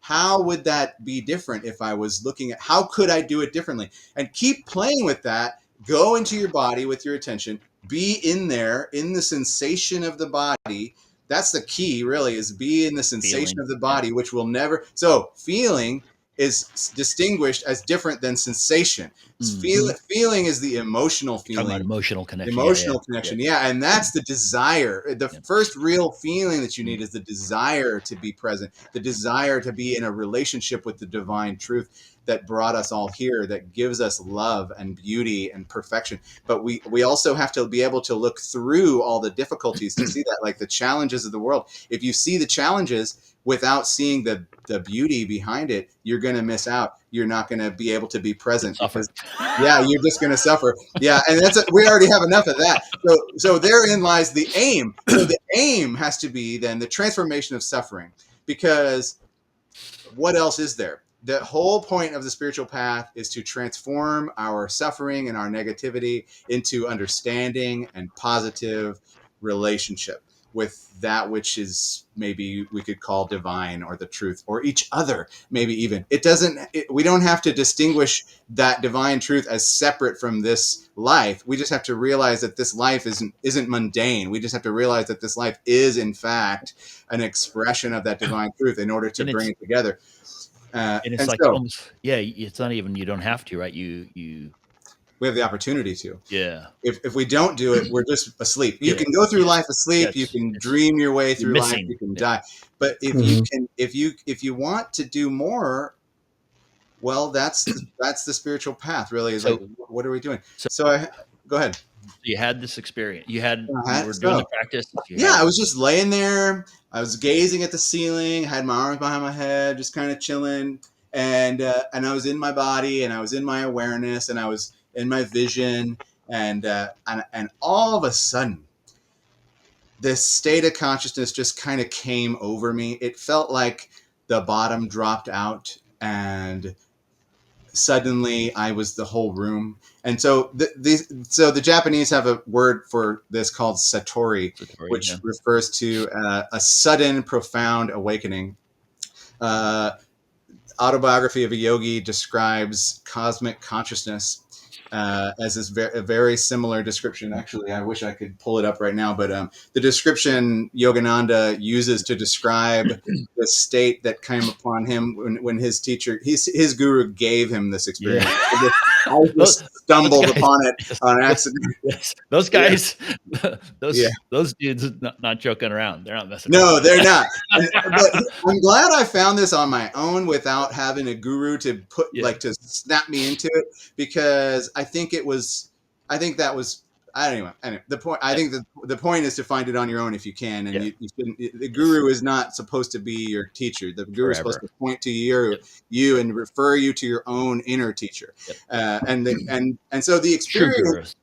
how would that be different if I was looking at how could I do it differently? And keep playing with that. Go into your body with your attention. Be in there, in the sensation of the body. That's the key, really, is be in the sensation Feeling. of the body, which will never. So feeling is distinguished as different than sensation. Mm-hmm. Feeling is the emotional You're talking about feeling, emotional connection. Yeah. emotional connection. Yeah. And that's the desire. The Yeah. first real feeling that you Mm. need is the desire to be present, the desire to be in a relationship with the divine truth that brought us all here, that gives us love and beauty and perfection. But we also have to be able to look through all the difficulties to see that, like the challenges of the world. If you see the challenges without seeing the beauty behind it, you're going to miss out. You're not going to be able to be present Suffer. because yeah, you're just going to suffer. Yeah, and we already have enough of that. So therein lies the aim. So the aim has to be then the transformation of suffering, because what else is there? The whole point of the spiritual path is to transform our suffering and our negativity into understanding and positive relationship with that which is, maybe we could call divine, or the truth, or each other. Maybe even we don't have to distinguish that divine truth as separate from this life. We just have to realize that this life isn't mundane. We just have to realize that this life is in fact an expression of that divine truth in order to And bring it's it together. and it's And like so almost, yeah, it's not even, you don't have to, right? You we have the opportunity to. yeah. If we don't do it, we're just asleep. You Yeah. can go through Yes. life asleep. You Yes. can It's dream your way you're through life. missing. You can Yeah. die. But Mhm. if you want to do more, well, that's the spiritual path. Really, is like, So what are we doing? so So go ahead. you had this experience. You were doing the So practice. You yeah, had I was just laying there. I was gazing at the ceiling. Had my arms behind my head, just kind of chilling. And I was in my body, and I was in my awareness, and I was in my vision, and all of a sudden, this state of consciousness just kind of came over me. It felt like the bottom dropped out, and suddenly I was the whole room. And so the Japanese have a word for this called satori, Satori, yeah. which refers to a sudden, profound awakening. Uh, Autobiography of a Yogi describes cosmic consciousness as this a very similar description. Actually, I wish I could pull it up right now, but the description Yogananda uses to describe the state that came upon him when his teacher, his guru, gave him this Yeah. experience. I those, just those stumbled guys, upon it yes, on yes, accident. yes. Those Yeah, guys, yeah. those dudes, not joking around. They're not messing around. No, they're not. But I'm glad I found this on my own without having a guru to Yeah, to snap me into it, because I think that was, I don't know. Anyway, the point, I yeah, think the point is to find it on your own if you can. And yeah. you shouldn't, the Yes, guru is not supposed to be your teacher. The guru is supposed forever. to point to Yep, you and refer you to your own inner teacher. yep. And so the True experience, gurus.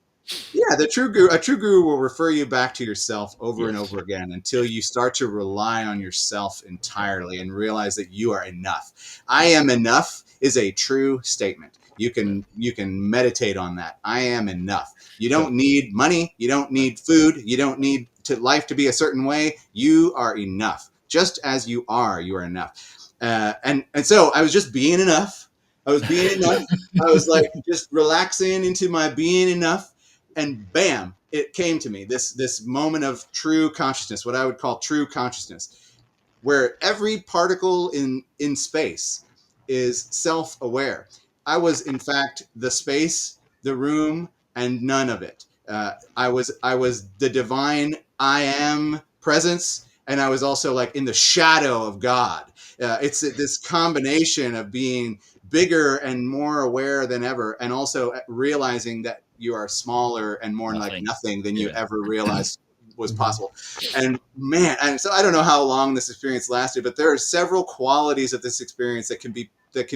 yeah, a true guru will refer you back to yourself over and Yes, over again until you start to rely on yourself yeah, entirely and realize that you are enough. I am enough is a true statement. yeah. You can meditate on that. I am enough. You So, don't need money, you don't right, need food, you don't need life to be a certain way. You are enough. Just as you are enough. And so I was just being enough. I was being enough. I was like just relaxing into my being enough, and bam, it came to me, this moment of true consciousness, what I would call true consciousness, where every particle in space is self-aware. I was in fact the space, the room, and none of it. I was the divine I am presence, and I was also like in the shadow of God. It's this combination of being bigger and more aware than ever, and also realizing that you are smaller and more like nothing. nothing than you Yeah. ever realized was Mhm. possible. And man, and so I don't know how long this experience lasted, but there are several qualities of this experience that can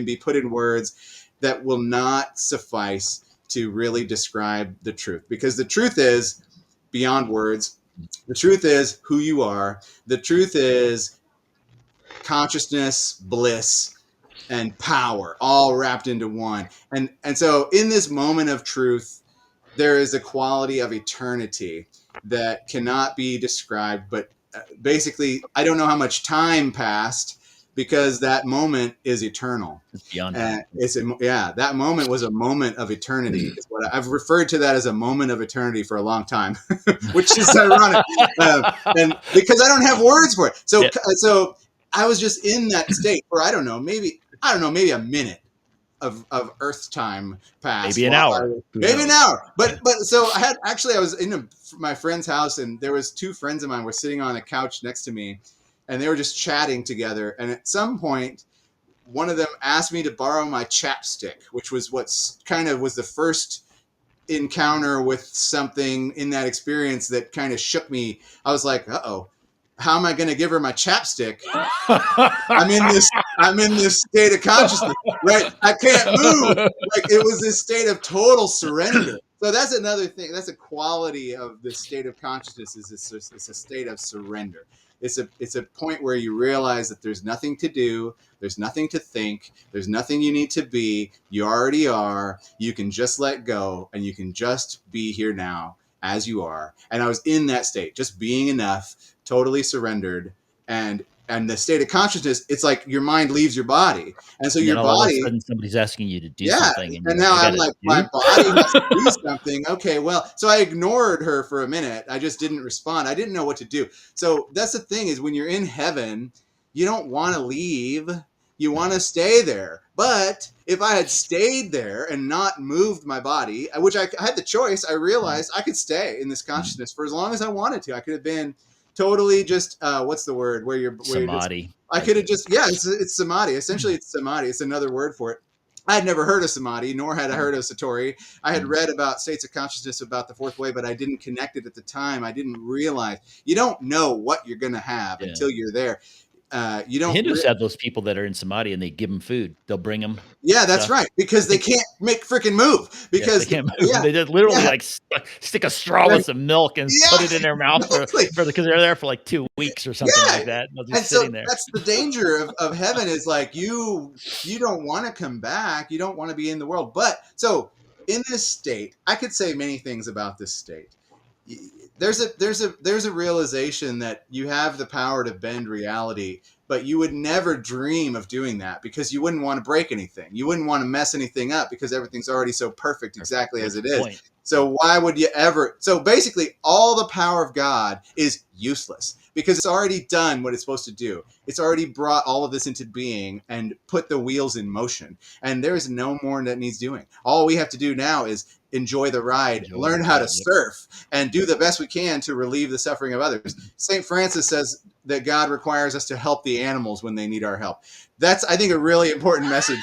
be put in words that will not suffice to really describe the truth, because the truth is beyond words. The truth is who you are. The truth is consciousness, bliss, and power all wrapped into one. And so in this moment of truth, there is a quality of eternity that cannot be described, but basically I don't know how much time passed, because that moment is eternal. It's beyond And time. that moment was a moment of eternity. Is what I've referred to that as a moment of eternity for a long time, which is ironic, and because I don't have words for it. So, Yep. so I was just in that state for maybe a minute of Earth time passed. Maybe an hour. Maybe an hour. But so I was in my friend's house, and there was two friends of mine were sitting on a couch next to me, and they were just chatting together. And at some point, one of them asked me to borrow my chapstick, which was was the first encounter with something in that experience that kind of shook me. I was like, uh-oh, how am I going to give her my chapstick? I'm in this state of consciousness, right? I can't move. Like, it was this state of total surrender. So that's another thing. That's a quality of this state of consciousness. It's a state of surrender. It's a point where you realize that there's nothing to do, there's nothing to think, there's nothing you need to be. You already are. You can just let go, and you can just be here now as you are. And I was in that state, just being enough, totally surrendered, and the state of consciousness, it's like your mind leaves your body, and so And your then all of a body, sudden somebody's asking you to do something, and now I'm like, my body has to do do. something. Okay, well, so I ignored her for a minute. I just didn't respond. I didn't know what to do. So that's the thing, is when you're in heaven, you don't want to leave. You want to stay there. But if I had stayed there and not moved my body, which I had the choice, I realized I could stay in this consciousness for as long as I wanted to. I could have been totally just what's the word where you're Samadhi. I could have just it's samadhi. Essentially, it's samadhi. It's another word for it. I had never heard of samadhi, nor had I heard of satori. I had read about states of consciousness, about the fourth way, but I didn't connect it at the time. I didn't realize. You don't know what you're going to have until you're there. You don't. Hindus have those people that are in samadhi, and they give them food. They'll bring them. Yeah, that's right. Because they can't make freaking move. Because they can't move. They just literally like stick a straw with some milk and put it in their mouth because they're there for like 2 weeks or something like that. And they'll just sitting there. That's the danger of heaven, is like you don't want to come back. You don't want to be in the world. But so in this state, I could say many things about this state. There's a realization that you have the power to bend reality, but you would never dream of doing that because you wouldn't want to break anything. You wouldn't want to mess anything up because everything's already so perfect exactly as it is. So why would you ever? So basically, all the power of God is useless because it's already done what it's supposed to do. It's already brought all of this into being and put the wheels in motion. And there is no more that needs doing. All we have to do now is enjoy the ride, learn how to surf, and do the best we can to relieve the suffering of others. St. Francis says that God requires us to help the animals when they need our help. That's, I think, a really important message.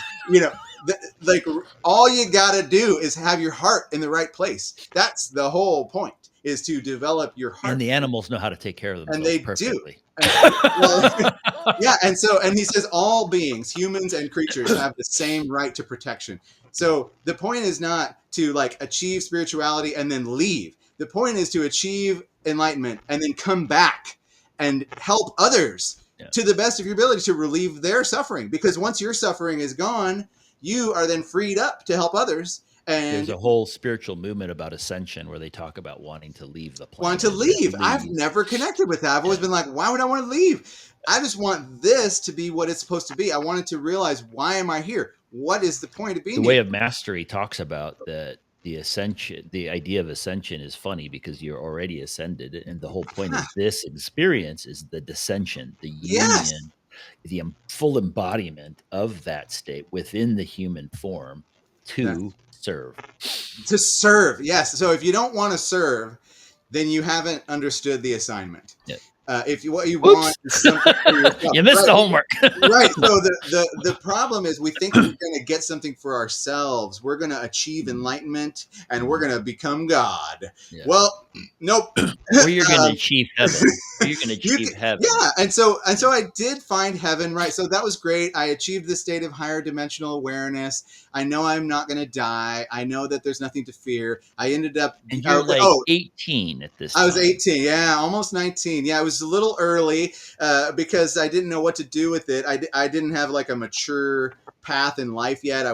Like, all you got to do is have your heart in the right place. That's the whole point, is to develop your heart. And the animals know how to take care of themselves, and they perfectly. Do. And he says all beings, humans and creatures, have the same right to protection. So the point is not to like achieve spirituality and then leave. The point is to achieve enlightenment and then come back and help others to the best of your ability to relieve their suffering. Because once your suffering is gone, you are then freed up to help others. And there's a whole spiritual movement about ascension where they talk about wanting to leave the planet. Want to leave. I've never connected with that. I've always been like, why would I want to leave? I just want this to be what it's supposed to be. I wanted to realize, why am I here? What is the point of being here? The Way of Mastery talks about that the ascension, the idea of ascension is funny because you're already ascended. And the whole point of this experience is the descension, the union, the full embodiment of that state within the human form to serve. To serve, yes. So if you don't want to serve, then you haven't understood the assignment. Yeah. If what you want is something for yourself. You missed the homework. Right. So the problem is we think we're going to get something for ourselves. We're going to achieve enlightenment and we're going to become God. Yeah. Well, nope. Or you're going to achieve heaven. You're going to achieve heaven. Yeah. And so I did find heaven. Right. So that was great. I achieved the state of higher dimensional awareness. I know I'm not going to die. I know that there's nothing to fear. I ended up. And you're 18 at this time. I was 18. Yeah. Almost 19. Yeah. It was a little early because I didn't know what to do with it. I didn't have like a mature path in life yet. I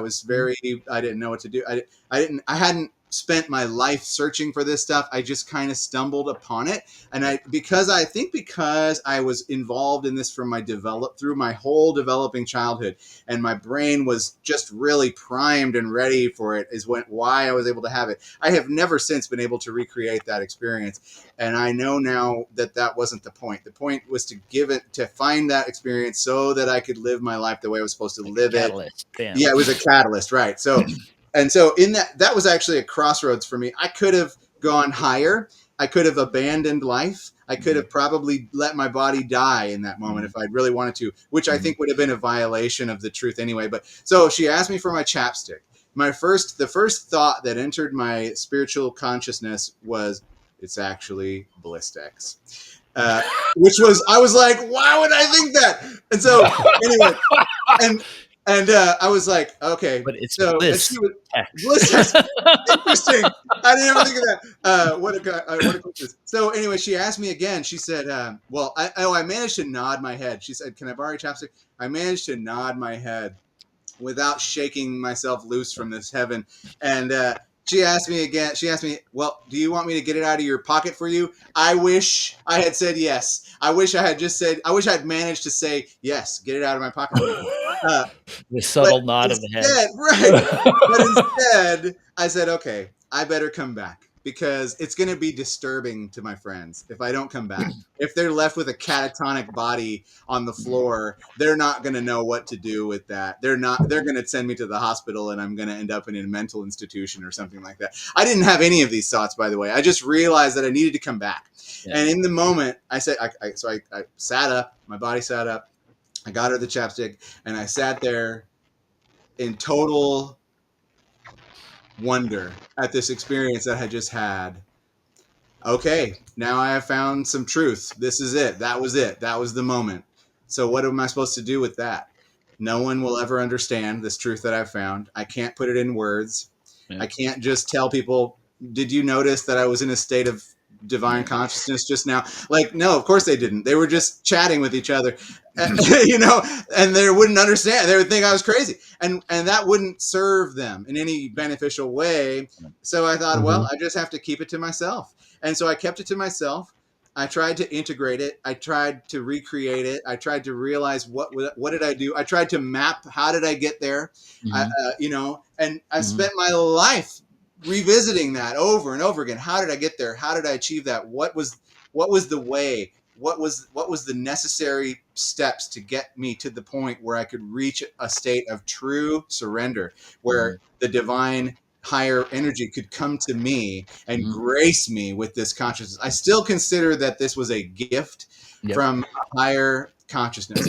didn't know what to do. I hadn't spent my life searching for this stuff. I just kind of stumbled upon it. And because I was involved in this through my whole developing childhood, and my brain was just really primed and ready for it, is why I was able to have it. I have never since been able to recreate that experience. And I know now that wasn't the point. The point was to find that experience so that I could live my life the way I was supposed to live it. Bam. Yeah, it was a catalyst, right? So, and so in that was actually a crossroads for me. I could have gone higher. I could have abandoned life. I could have probably let my body die in that moment if I'd really wanted to, which I think would have been a violation of the truth anyway. But so she asked me for my chapstick. The first thought that entered my spiritual consciousness was, it's actually Blistex. Which was, I was like, why would I think that? And so anyway, and I was like, okay, but it's so bliss. Bliss. Interesting. I didn't ever think of that. What a coincidence. So anyway, she asked me again. She said, well, I managed to nod my head. She said, can I borrow your chapstick? I managed to nod my head without shaking myself loose from this heaven. And she asked me again, well, do you want me to get it out of your pocket for you? I wish I had said yes. I wish I had managed to say, yes, get it out of my pocket for me. The subtle nod of the head. Right. But instead, I said, okay, I better come back, because it's going to be disturbing to my friends if I don't come back. If they're left with a catatonic body on the floor, they're not going to know what to do with that. They're going to send me to the hospital, and I'm going to end up in a mental institution or something like that. I didn't have any of these thoughts, by the way. I just realized that I needed to come back. Yeah. And in the moment, I said, I sat up, my body sat up. I got her the chapstick, and I sat there in total wonder at this experience that I had just had. Okay, now I have found some truth. This is it. That was it. That was the moment. So what am I supposed to do with that? No one will ever understand this truth that I've found. I can't put it in words. Yeah. I can't just tell people, did you notice that I was in a state of divine consciousness just now? Like, no, of course they didn't. They were just chatting with each other, and they wouldn't understand. They would think I was crazy, and that wouldn't serve them in any beneficial way. So I thought, well, I just have to keep it to myself. And so I kept it to myself. I tried to integrate it. I tried to recreate it. I tried to realize what did I do? I tried to map, how did I get there? And I spent my life revisiting that over and over again. How did I get there? How did I achieve that? What was the way? What was the necessary steps to get me to the point where I could reach a state of true surrender, where the divine higher energy could come to me and grace me with this consciousness? I still consider that this was a gift from a higher consciousness,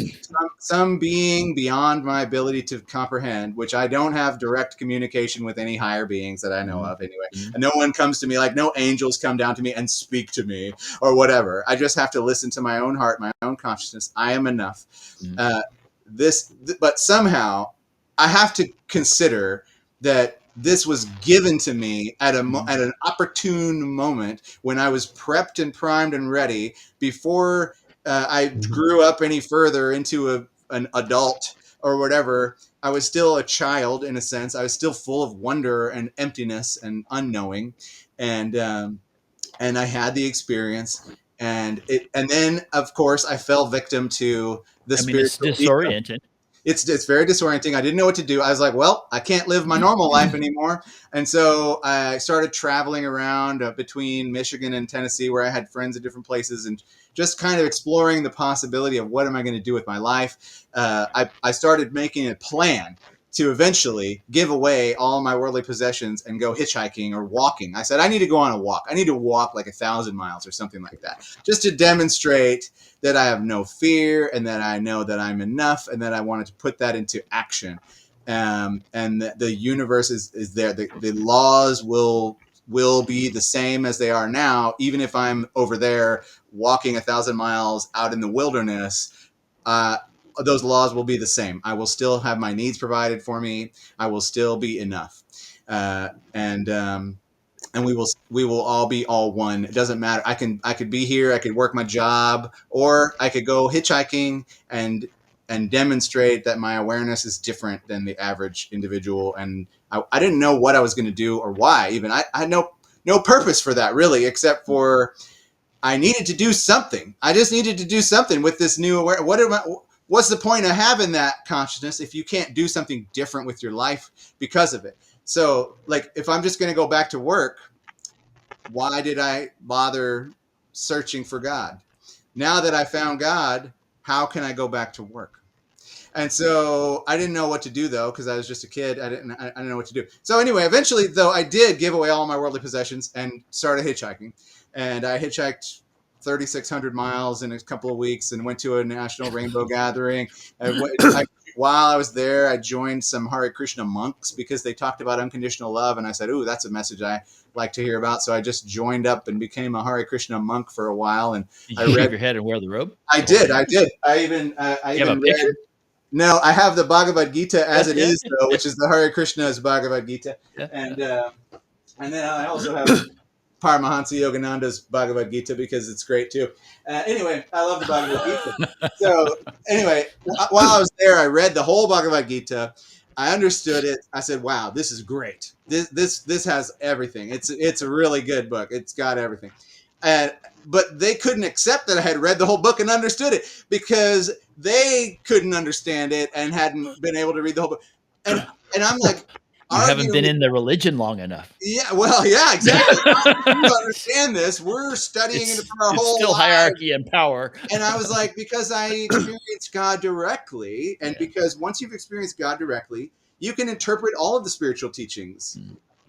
some being beyond my ability to comprehend, which I don't have direct communication with any higher beings that I know of anyway. And no one comes to me, like no angels come down to me and speak to me or whatever. I just have to listen to my own heart, my own consciousness. I am enough. But somehow I have to consider that this was given to me at an opportune moment when I was prepped and primed and ready before I grew up any further into an adult or whatever. I was still a child in a sense. I was still full of wonder and emptiness and unknowing, and I had the experience, and then of course I fell victim to the spiritual. It's disorienting. It's very disorienting. I didn't know what to do. I was like, well, I can't live my normal life anymore. And so I started traveling around between Michigan and Tennessee, where I had friends at different places, and just kind of exploring the possibility of what am I going to do with my life. I started making a plan to eventually give away all my worldly possessions and go hitchhiking or walking. I said, I need to go on a walk. I need to walk like 1,000 miles or something like that, just to demonstrate that I have no fear and that I know that I'm enough, and that I wanted to put that into action. And the universe is there. The laws will be the same as they are now, even if I'm over there walking 1,000 miles out in the wilderness. Those laws will be the same. I will still have my needs provided for me. I will still be enough, and we will all be all one. It doesn't matter. I could be here. I could work my job, or I could go hitchhiking and demonstrate that my awareness is different than the average individual, and I didn't know what I was going to do or why. Even I had no purpose for that really, except for I needed to do something. I just needed to do something with this new awareness. What's the point of having that consciousness if you can't do something different with your life because of it? So, like, if I'm just going to go back to work, why did I bother searching for God? Now that I found God, how can I go back to work? And so I didn't know what to do though, because I was just a kid. I didn't know what to do. So anyway, eventually though, I did give away all my worldly possessions and started hitchhiking. And I hitchhiked 3,600 miles in a couple of weeks and went to a national rainbow gathering. While I was there, I joined some Hare Krishna monks because they talked about unconditional love. And I said, ooh, that's a message I like to hear about. So I just joined up and became a Hare Krishna monk for a while. And Did you shave your head and wear the robe? I did. I even you have a picture? read. No, I have the Bhagavad Gita as it is, though, which is the Hare Krishna's Bhagavad Gita. And then I also have Paramahansa Yogananda's Bhagavad Gita because it's great, too. Anyway, I love the Bhagavad Gita. So anyway, while I was there, I read the whole Bhagavad Gita. I understood it. I said, wow, this is great. This has everything. It's a really good book. It's got everything. But they couldn't accept that I had read the whole book and understood it because they couldn't understand it and hadn't been able to read the whole book. And I'm like, you haven't been in the religion long enough. Yeah, well, yeah, exactly. You understand this. We're studying it for our whole still hierarchy and power. And I was like, because I experienced God directly, and because once you've experienced God directly, you can interpret all of the spiritual teachings.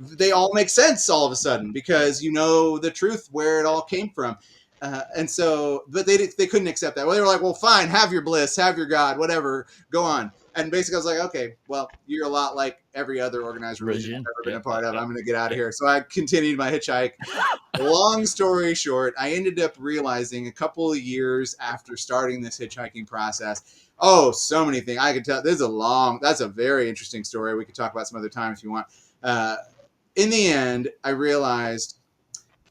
They all make sense all of a sudden because you know the truth where it all came from. And so, but they couldn't accept that. Well, they were like, well, fine, have your bliss, have your God, whatever, go on. And basically I was like, okay, well, you're a lot like every other organized religion I've ever been a part of. I'm going to get out of here. So I continued my hitchhike. Long story short, I ended up realizing a couple of years after starting this hitchhiking process, so many things. I could tell, that's a very interesting story. We could talk about some other time if you want. In the end, I realized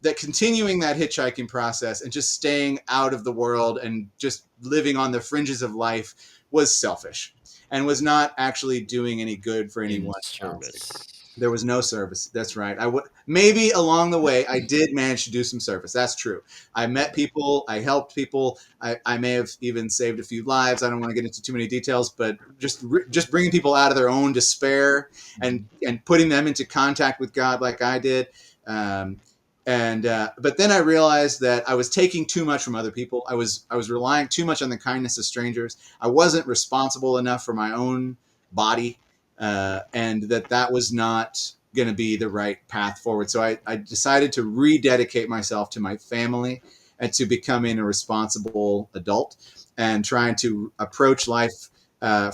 that continuing that hitchhiking process and just staying out of the world and just living on the fringes of life was selfish and was not actually doing any good for anyone else. There was no service. That's right. Maybe along the way, I did manage to do some service. That's true. I met people. I helped people. I may have even saved a few lives. I don't want to get into too many details, but just bringing people out of their own despair and putting them into contact with God like I did. But then I realized that I was taking too much from other people. I was relying too much on the kindness of strangers. I wasn't responsible enough for my own body, and that was not going to be the right path forward. So I decided to rededicate myself to my family and to becoming a responsible adult and trying to approach life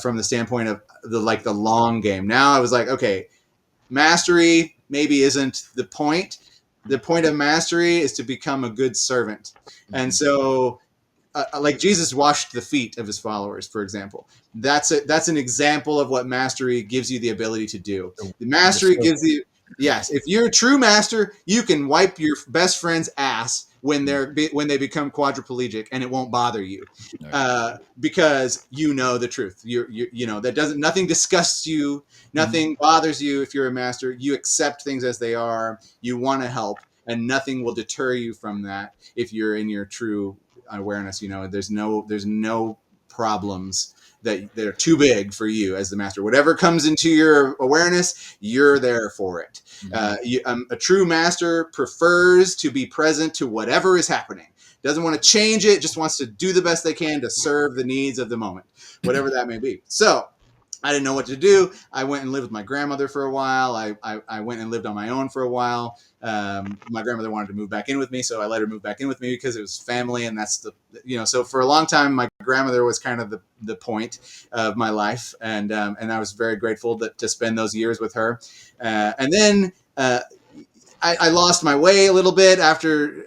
from the standpoint of the long game. Now I was like, okay, mastery maybe isn't the point. The point of mastery is to become a good servant. And so like Jesus washed the feet of his followers, for example. That's an example of what mastery gives you the ability to do. The mastery gives you, yes, if you're a true master, you can wipe your best friend's ass when they become quadriplegic and it won't bother you because you know the truth. You know that nothing disgusts you, nothing bothers you. If you're a master, you accept things as they are. You want to help, and nothing will deter you from that. If you're in your true awareness, there's no problems that are too big for you as the master. Whatever comes into your awareness, you're there for it. A true master prefers to be present to whatever is happening. Doesn't want to change it, just wants to do the best they can to serve the needs of the moment, whatever that may be. So I didn't know what to do. I went and lived with my grandmother for a while. I went and lived on my own for a while. My grandmother wanted to move back in with me, so I let her move back in with me because it was family, and that's so for a long time, my grandmother was kind of the point of my life, and I was very grateful to spend those years with her. And then I lost my way a little bit after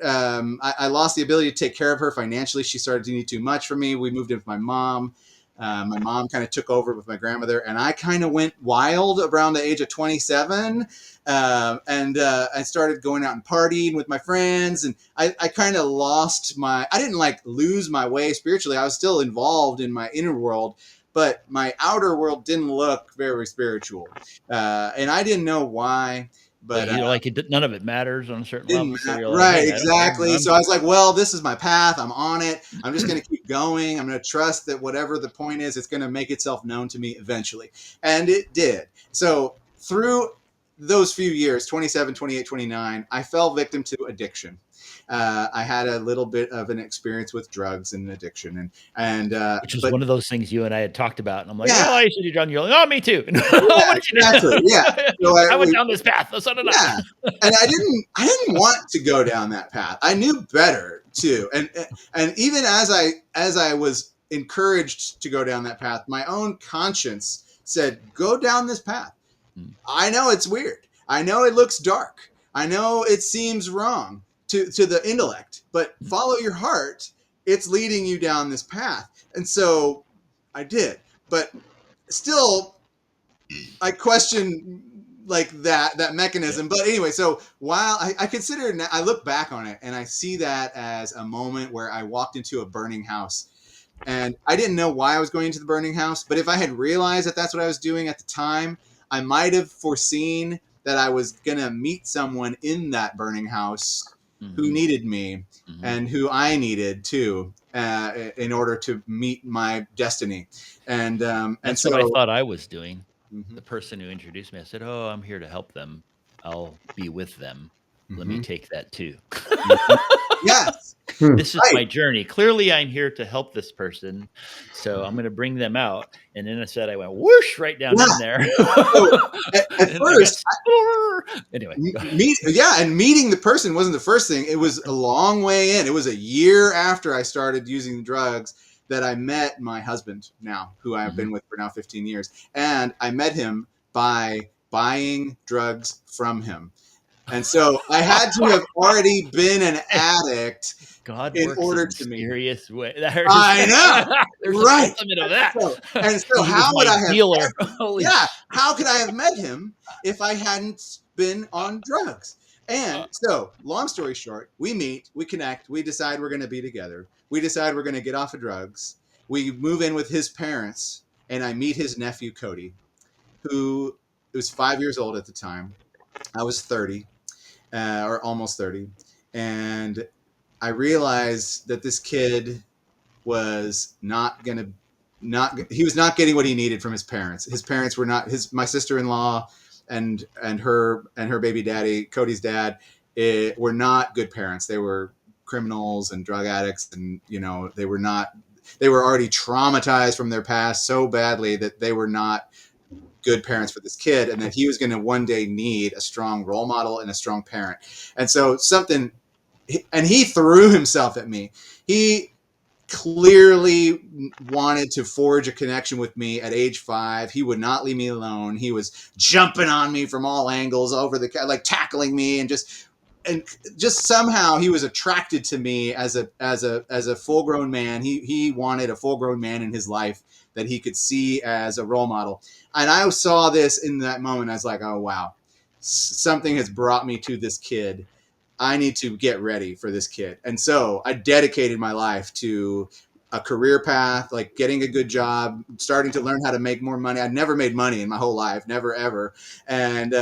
I lost the ability to take care of her financially. She started to need too much from me. We moved in with my mom. My mom kind of took over with my grandmother, and I kind of went wild around the age of 27. And I started going out and partying with my friends, and I kind of I didn't lose my way spiritually. I was still involved in my inner world, but my outer world didn't look very spiritual. And I didn't know why, But but you're like, none of it matters on a certain didn't level. So matter. you're like, Right, hey, I don't care. exactly. So I was like, well, this is my path. I'm on it. I'm just going to keep going. I'm going to trust that whatever the point is, it's going to make itself known to me eventually. And it did. So through those few years, 27, 28, 29, I fell victim to addiction. I had a little bit of an experience with drugs and addiction, Which was but one of those things you and I had talked about. And I'm like, yeah, well, I used to do drugs. You're like, oh, me too. yeah, What did you exactly, yeah. do? So I went down this path. So did yeah, I. and I didn't want to go down that path. I knew better too, and even as I was encouraged to go down that path, my own conscience said, go down this path. I know it's weird. I know it looks dark. I know it seems wrong to the intellect, but follow your heart. It's leading you down this path. And so I did, but still I question like that mechanism. But anyway, so while I consider, I look back on it and I see that as a moment where I walked into a burning house. And I didn't know why I was going into the burning house, but if I had realized that that's what I was doing at the time, I might have foreseen that I was going to meet someone in that burning house who needed me and who I needed too, in order to meet my destiny. And That's what I so, thought I was doing. mm-hmm, The person who introduced me, I said, oh, I'm here to help them. I'll be with them. Let me mm-hmm, take that too. mm-hmm. Yes, This is my right. journey. Clearly, I'm here to help this person. So I'm going to bring them out. And then I said, I went whoosh right down Yeah. in there. So at And first, anyway, and meeting the person wasn't the first thing. It was a long way in. It was a year after I started using drugs that I met my husband now, who I've been with for now 15 years. And I met him by buying drugs from him. And so I had to have already been an addict God in works in order to meet him. mysterious ways. I know. There's an Right. ultimate of that. So He was how would my I have dealer. Holy yeah, how could I have met him if I hadn't been on drugs? And so, long story short, we meet, we connect, we decide we're going to be together. We decide we're going to get off of drugs. We move in with his parents, and I meet his nephew, Cody, who was 5 years old at the time. I was 30, or almost 30. And I realized that this kid was not going to he was not getting what he needed from his parents. His parents were not my sister-in-law and her baby daddy, Cody's dad, were not good parents. They were criminals and drug addicts, and they were already traumatized from their past so badly that they were not good parents for this kid, and that he was going to one day need a strong role model and a strong parent. And so he threw himself at me. He clearly wanted to forge a connection with me at age 5. He would not leave me alone. He was jumping on me from all angles, like tackling me, and just somehow he was attracted to me as a full grown man. He wanted a full grown man in his life that he could see as a role model. And I saw this in that moment. I was like, oh wow, something has brought me to this kid. I need to get ready for this kid. And so I dedicated my life to a career path, like getting a good job, starting to learn how to make more money. I'd never made money in my whole life, never, ever. And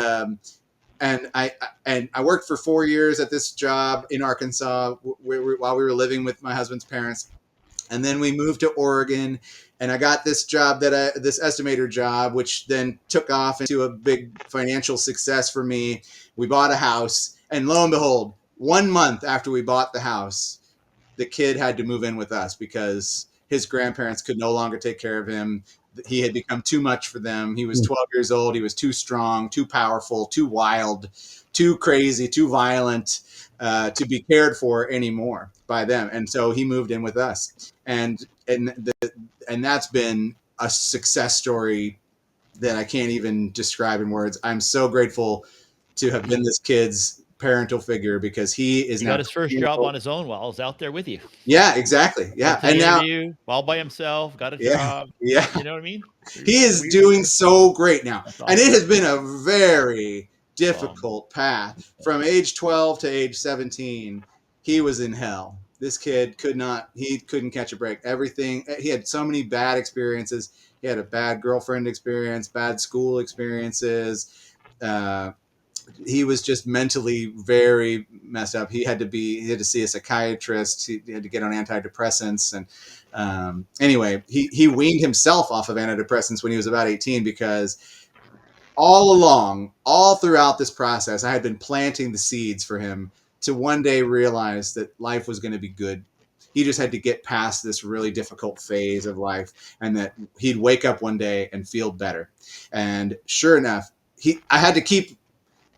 I worked for 4 years at this job in Arkansas while we were living with my husband's parents. And then we moved to Oregon, and I got this job this estimator job, which then took off into a big financial success for me. We bought a house, and lo and behold, 1 month after we bought the house, the kid had to move in with us because his grandparents could no longer take care of him. He had become too much for them. He was 12 years old. He was too strong, too powerful, too wild, too crazy, too violent to be cared for anymore by them. And so he moved in with us. And that's been a success story that I can't even describe in words. I'm so grateful to have been this kid's parental figure, because he is now got his first job on his own while I was out there with you. Yeah, exactly. Yeah. Went to the interview while by himself, got a job. Yeah. You know what I mean? He is doing so great now. Awesome. And it has been a very difficult path. From age 12 to age 17, he was in hell. This kid couldn't catch a break. Everything, he had so many bad experiences. He had a bad girlfriend experience, bad school experiences. He was just mentally very messed up. He had to see a psychiatrist. He had to get on antidepressants. And anyway, he weaned himself off of antidepressants when he was about 18, because all along, all throughout this process, I had been planting the seeds for him to one day realize that life was going to be good. He just had to get past this really difficult phase of life, and that he'd wake up one day and feel better. And sure enough, I had to keep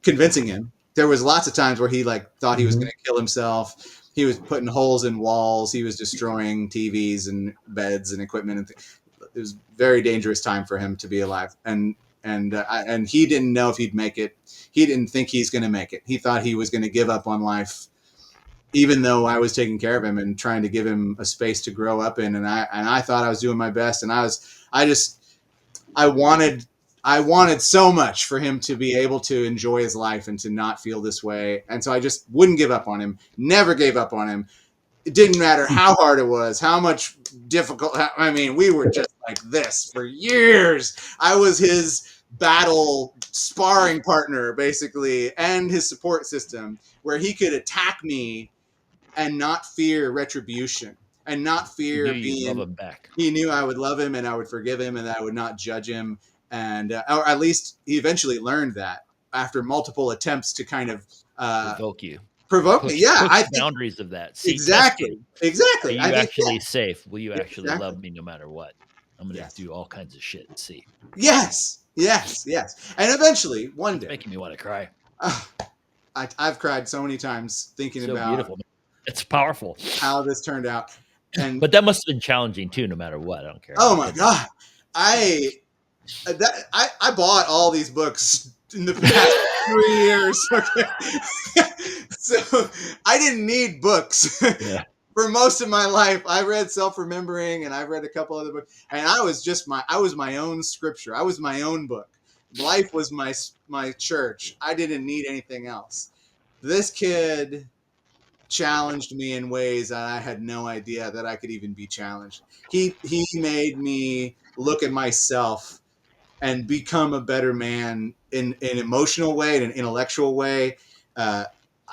convincing him. There was lots of times where he thought he was going to kill himself. He was putting holes in walls. He was destroying TVs and beds and equipment. And it was a very dangerous time for him to be alive. And he didn't know if he'd make it. He didn't think he's going to make it. He thought he was going to give up on life, even though I was taking care of him and trying to give him a space to grow up in. And I thought I was doing my best. And I wanted so much for him to be able to enjoy his life and to not feel this way. And so I just wouldn't give up on him, never gave up on him. It didn't matter how hard it was, how much difficult. I mean, we were just like this for years. I was his battle sparring partner, basically, and his support system, where he could attack me and not fear retribution and not fear being. Love him back. He knew I would love him and I would forgive him and that I would not judge him. And or at least he eventually learned that after multiple attempts to kind of provoke me. Yeah, I think boundaries of that. See, exactly. Are you actually safe? Will you actually love me no matter what? I'm going to do all kinds of shit and see. Yes. And eventually, one day, making me want to cry. I've cried so many times thinking about. Beautiful. It's powerful how this turned out. But that must have been challenging too, no matter what. I don't care. Oh my God, I bought all these books in the past 3 years. Okay. So I didn't need books. Yeah. For most of my life. I read Self-Remembering, and I've read a couple other books, and I was my own scripture. I was my own book. Life was my church. I didn't need anything else. This kid challenged me in ways that I had no idea that I could even be challenged. He made me look at myself and become a better man in an emotional way, in an intellectual way.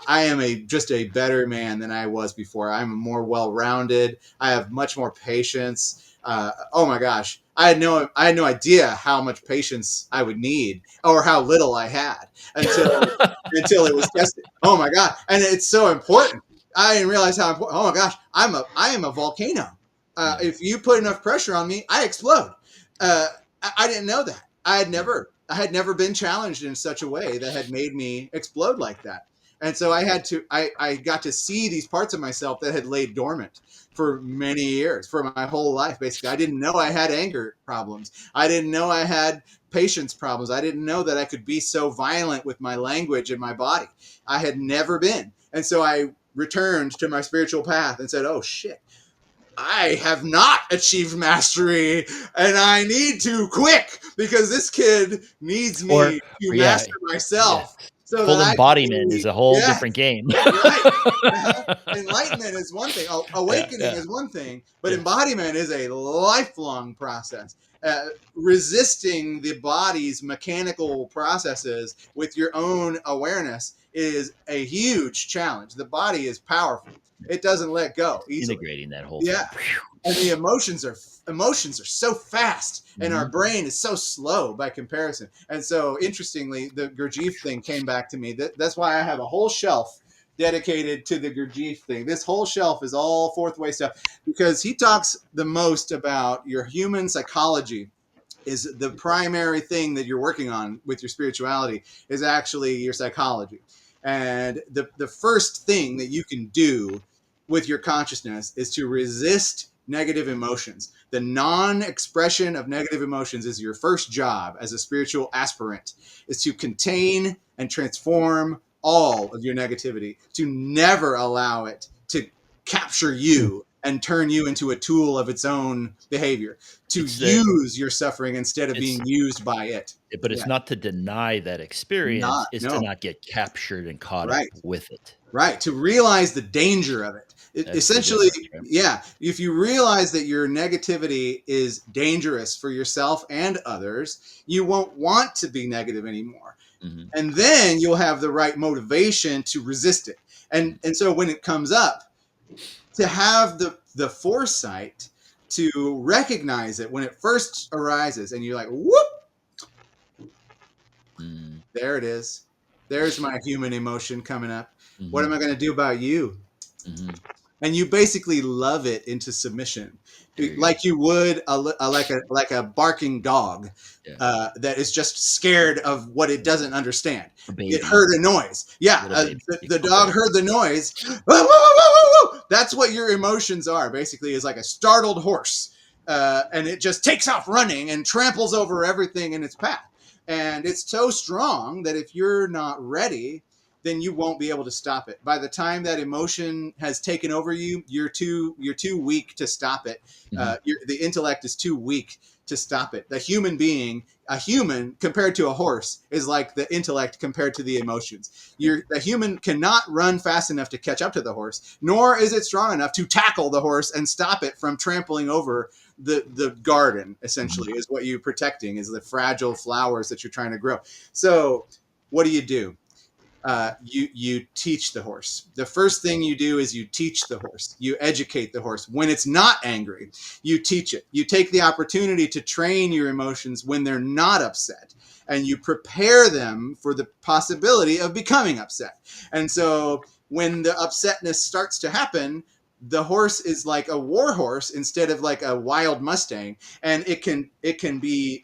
I am just a better man than I was before. I'm more well-rounded. I have much more patience. Oh my gosh. I had no idea how much patience I would need or how little I had until it was tested. Oh my God. And it's so important. I didn't realize how important. Oh my gosh. I am a volcano. If you put enough pressure on me, I explode. I didn't know that. I had never been challenged in such a way that had made me explode like that. And so I got to see these parts of myself that had laid dormant for many years, for my whole life. Basically, I didn't know I had anger problems. I didn't know I had patience problems. I didn't know that I could be so violent with my language and my body. I had never been. And so I returned to my spiritual path and said, oh shit, I have not achieved mastery and I need to quick, because this kid needs me to master myself. Yeah. So full embodiment is a whole different game. Right. Enlightenment is one thing. Awakening is one thing, but embodiment is a lifelong process. Resisting the body's mechanical processes with your own awareness is a huge challenge. The body is powerful. It doesn't let go easily. Integrating that whole thing. And the emotions are so fast, and our brain is so slow by comparison. And so, interestingly, the Gurdjieff thing came back to me. That's why I have a whole shelf dedicated to the Gurdjieff thing. This whole shelf is all fourth way stuff, because he talks the most about your human psychology. Is the primary thing that you're working on with your spirituality is actually your psychology. And the first thing that you can do with your consciousness is to resist negative emotions. The non-expression of negative emotions is your first job as a spiritual aspirant, is to contain and transform all of your negativity, to never allow it to capture you and turn you into a tool of its own behavior, to use your suffering instead of being used by it. But it's not to deny that experience, it's to not get captured and caught up with it. Right, to realize the danger of it. Essentially, right? yeah, if you realize that your negativity is dangerous for yourself and others, you won't want to be negative anymore. Mm-hmm. And then you'll have the right motivation to resist it. And so when it comes up, to have the foresight to recognize it when it first arises, and you're like, whoop, Mm-hmm. there it is. There's my human emotion coming up. What Mm-hmm. am I going to do about you? Mm-hmm. And you basically love it into submission, There you go. like you would like a barking dog Yeah. that is just scared of what it doesn't understand. A It baby, heard a noise. Yeah, little baby. You the feel dog better. heard the noise. Whoa, whoa, whoa, whoa, whoa. That's what your emotions are. Basically, is like a startled horse, and it just takes off running and tramples over everything in its path. And it's so strong that if you're not ready, then you won't be able to stop it. By the time that emotion has taken over you, you're too weak to stop it. Mm-hmm. The intellect is too weak to stop it. The human being, a human compared to a horse, is like the intellect compared to the emotions. The human cannot run fast enough to catch up to the horse, nor is it strong enough to tackle the horse and stop it from trampling over the garden. Essentially, is what you're protecting, is the fragile flowers that you're trying to grow. So what do? You teach the horse. The first thing you do is you teach the horse. You educate the horse. When it's not angry, you teach it. You take the opportunity to train your emotions when they're not upset, and you prepare them for the possibility of becoming upset. And so when the upsetness starts to happen, the horse is like a war horse instead of like a wild Mustang, and it can be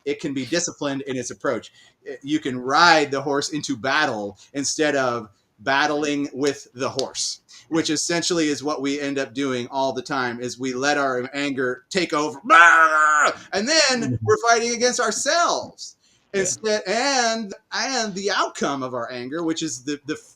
disciplined in its approach. You can ride the horse into battle instead of battling with the horse, which essentially is what we end up doing all the time, is we let our anger take over, and then we're fighting against ourselves instead. And the outcome of our anger, which is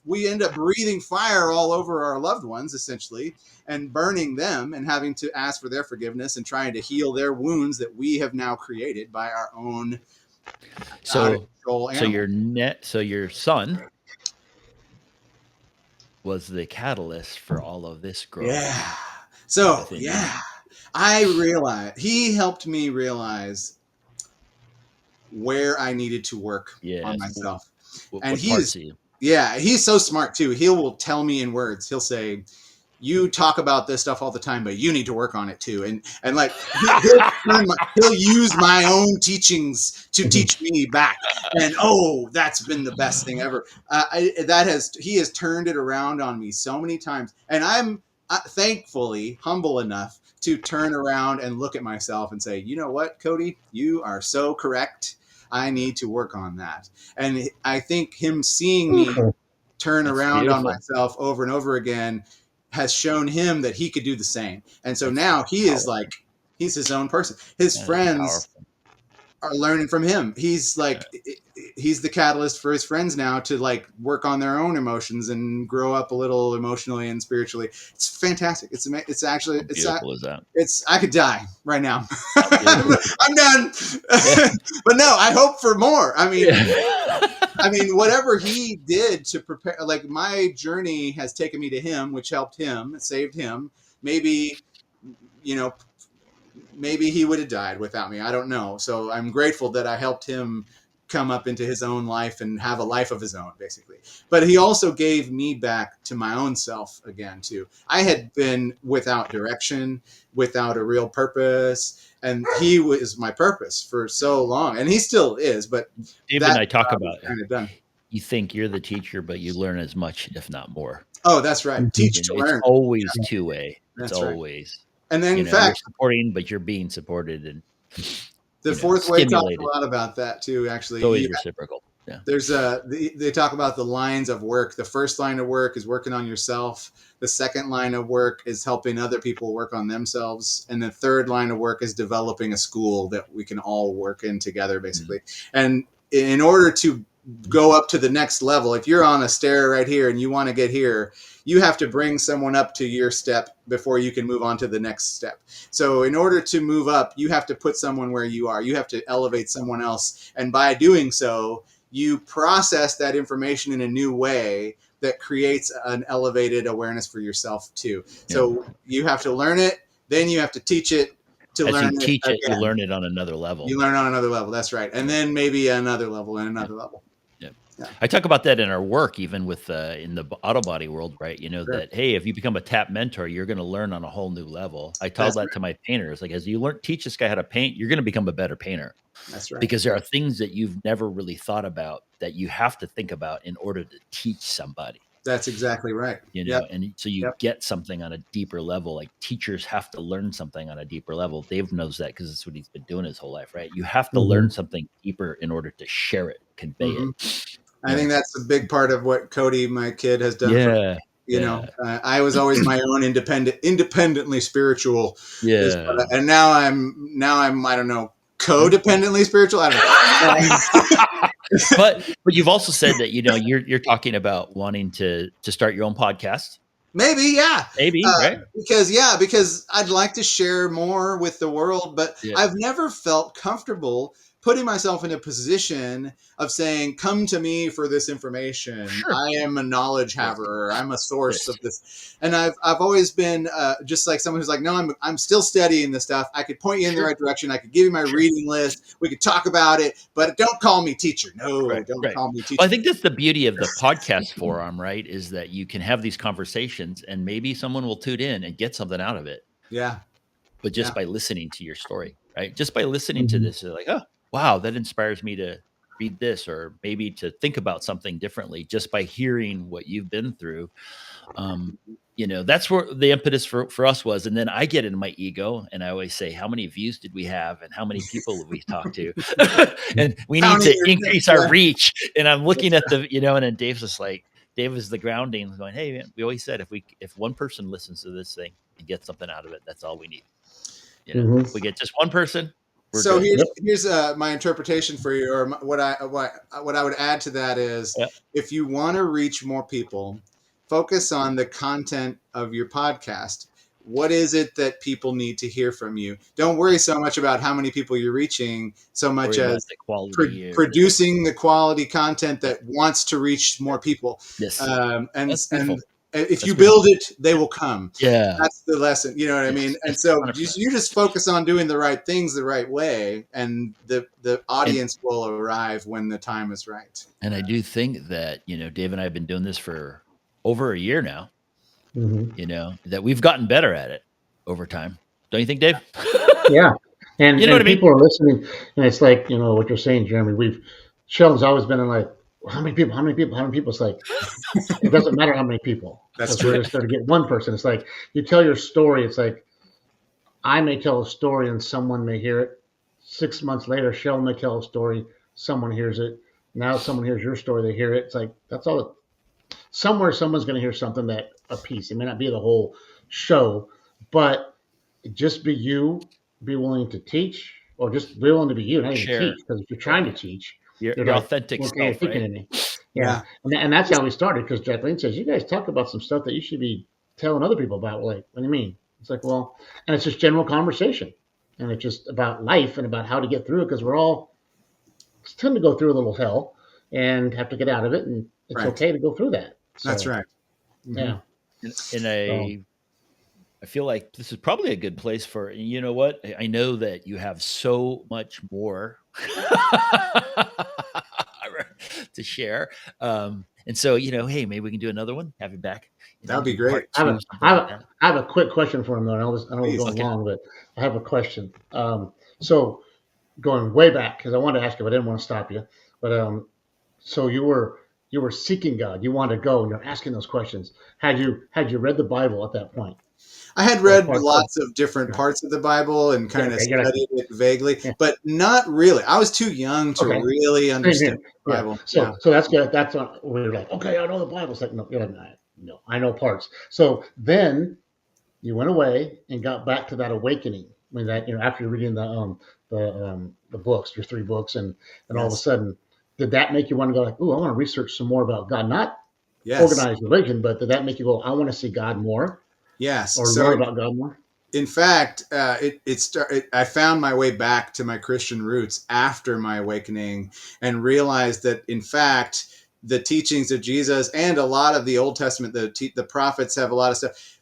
we end up breathing fire all over our loved ones, essentially, and burning them and having to ask for their forgiveness and trying to heal their wounds that we have now created by our own out of So, control animal. so your son was the catalyst for all of this growth Yeah. So within you. yeah, I realized he helped me realize where I needed to work on Yes. myself. And What parts of you? he's so smart too. He will tell me in words. He'll say, "You talk about this stuff all the time, but you need to work on it too." And like he'll use my own teachings to teach me back. And that's been the best thing ever. He has turned it around on me so many times, and I'm thankfully humble enough to turn around and look at myself and say, "You know what, Cody, you are so correct. I need to work on that." And I think him seeing me turn That's around on beautiful. myself over and over again has shown him that he could do the same. And so That's now he is powerful. like, he's his own person. His That is friends powerful. are learning from him. He's like, he's the catalyst for his friends now to like work on their own emotions and grow up a little emotionally and spiritually. It's fantastic. It's actually, How beautiful is that? I could die right now. How beautiful. I'm done. Yeah. But no, I hope for more. Yeah. I mean, whatever he did to prepare, like my journey has taken me to him, which helped him, saved him. Maybe, you know, maybe he would have died without me. I don't know. So I'm grateful that I helped him come up into his own life and have a life of his own, basically. But he also gave me back to my own self again, too. I had been without direction, without a real purpose. And he was my purpose for so long. And he still is. But David and that I talk job is about kind of done. you think you're the teacher, but you learn as much, if not more. Oh, that's right. Teach to It's learn. always two-way. It's That's right. always, And then, in you're fact, supporting, but you're being supported and the fourth way talks a stimulated. lot about that too. Actually, It's always reciprocal. Yeah. there's they talk about the lines of work. The first line of work is working on yourself. The second line of work is helping other people work on themselves, and the third line of work is developing a school that we can all work in together, basically. And in order to go up to the next level, if you're on a stair right here and you want to get here, you have to bring someone up to your step before you can move on to the next step. So in order to move up, you have to put someone where you are. You have to elevate someone else. And by doing so, you process that information in a new way that creates an elevated awareness for yourself too. Yeah. So you have to learn it, then you have to teach it to As learn you it teach it, you again. learn it on another level. You learn on another level. That's right. And then maybe another level and another level. Yeah. Yeah. I talk about that in our work, even with in the auto body world, right? You know, Sure. that, hey, if you become a tap mentor, you're going to learn on a whole new level. I tell That's that to my painters, like, as you teach this guy how to paint, you're going to become a better painter, That's right. because there are things that you've never really thought about that you have to think about in order to teach somebody. That's exactly right. You Yep. know, and so you Yep. get something on a deeper level. Like, teachers have to learn something on a deeper level. Dave knows that because that's what he's been doing his whole life, right? You have to learn something deeper in order to share it, convey Mhm. it. I think that's a big part of what Cody, my kid, has done for Yeah. you know. I was always my own independently spiritual, Yeah. and now I'm I don't know, codependently spiritual. I don't know. But you've also said that, you know, you're talking about wanting to start your own podcast. Maybe, yeah. Maybe, right? Because I'd like to share more with the world, but Yeah. I've never felt comfortable putting myself in a position of saying, "Come to me for this information. Sure. I am a knowledge haver. I'm a source Yes. of this." And I've always been just like someone who's like, "No, I'm still studying this stuff. I could point you in the Sure. right direction. I could give you my reading list. We could talk about it, but don't call me teacher. No, Right. don't Right. call me teacher." Well, I think that's the beauty of the podcast forum, right? Is that you can have these conversations and maybe someone will tune in and get something out of it. Yeah. But just Yeah. by listening to your story, right? Just by listening to this, they're like, oh, wow, that inspires me to read this, or maybe to think about something differently just by hearing what you've been through. You know, that's where the impetus for us was. And then I get into my ego and I always say, how many views did we have and how many people have we talked to? And we How need many to years- increase our reach. And I'm looking at the, you know, and then Dave's just like, Dave is the grounding, going, hey, man, we always said if one person listens to this thing and gets something out of it, that's all we need. You know, if we get just one person, we're So good. here's my interpretation for you, or what I would add to that is, Yep. if you want to reach more people, focus on the content of your podcast. What is it that people need to hear from you? Don't worry so much about how many people you're reaching, so much Worry about as the quality. producing the quality content that wants to reach more people. Yes. And That's beautiful. if you beautiful. build it, they will come. Yeah. That's the lesson. You know what I mean? And so 100%. you just focus on doing the right things the right way, and the audience will arrive when the time is right. And I do think that, you know, Dave and I have been doing this for over a year now, you know, that we've gotten better at it over time. Don't you think, Dave? Yeah. And You know what I mean? people are listening, and it's like, you know, what you're saying, Jeremy, Sheldon's always been in like, how many people? It's like, it doesn't matter how many people. That's Because we're true. just there to get one person. It's like, you tell your story. It's like, I may tell a story and someone may hear it. 6 months later, Sheldon may tell a story, someone hears it. Now someone hears your story, they hear it. It's like, that's all. Somewhere someone's going to hear something, that a piece. It may not be the whole show, but just be you, be willing to teach, or just be willing to be you, not even Share. teach. Because if you're trying to teach, Your like, authentic okay, self, you're thinking right? of me. Yeah. And that's how we started, because Jacqueline says, you guys talk about some stuff that you should be telling other people about. We're like, what do you mean? It's like, well, and it's just general conversation. And it's just about life and about how to get through it, because we're all tend to go through a little hell and have to get out of it. And it's okay to go through that. So, That's right. Yeah. I feel like this is probably a good place for, you know what? I know that you have so much more to share. And so, you know, hey, maybe we can do another one, have you back. That would be great. Part I two, have a quick question for him, though. I know we're going long, but I have a question. So going way back, because I wanted to ask you, but I didn't want to stop you. But so you were seeking God. You wanted to go, and you're asking those questions. Had you read the Bible at that point? I had read lots of different parts of the Bible and kind of studied it vaguely, but not really. I was too young to really understand the Bible. So that's good. That's what we're like, okay, I know the Bible. It's like, no, you're like, no, I know parts. So then you went away and got back to that awakening. When that, after you're reading the books, your 3 books, and all of a sudden, did that make you want to go like, ooh, I want to research some more about God? Not organized religion, but did that make you go, I want to see God more? Yes. Or learn about God more? In fact, I found my way back to my Christian roots after my awakening and realized that, in fact, the teachings of Jesus and a lot of the Old Testament, the prophets have a lot of stuff.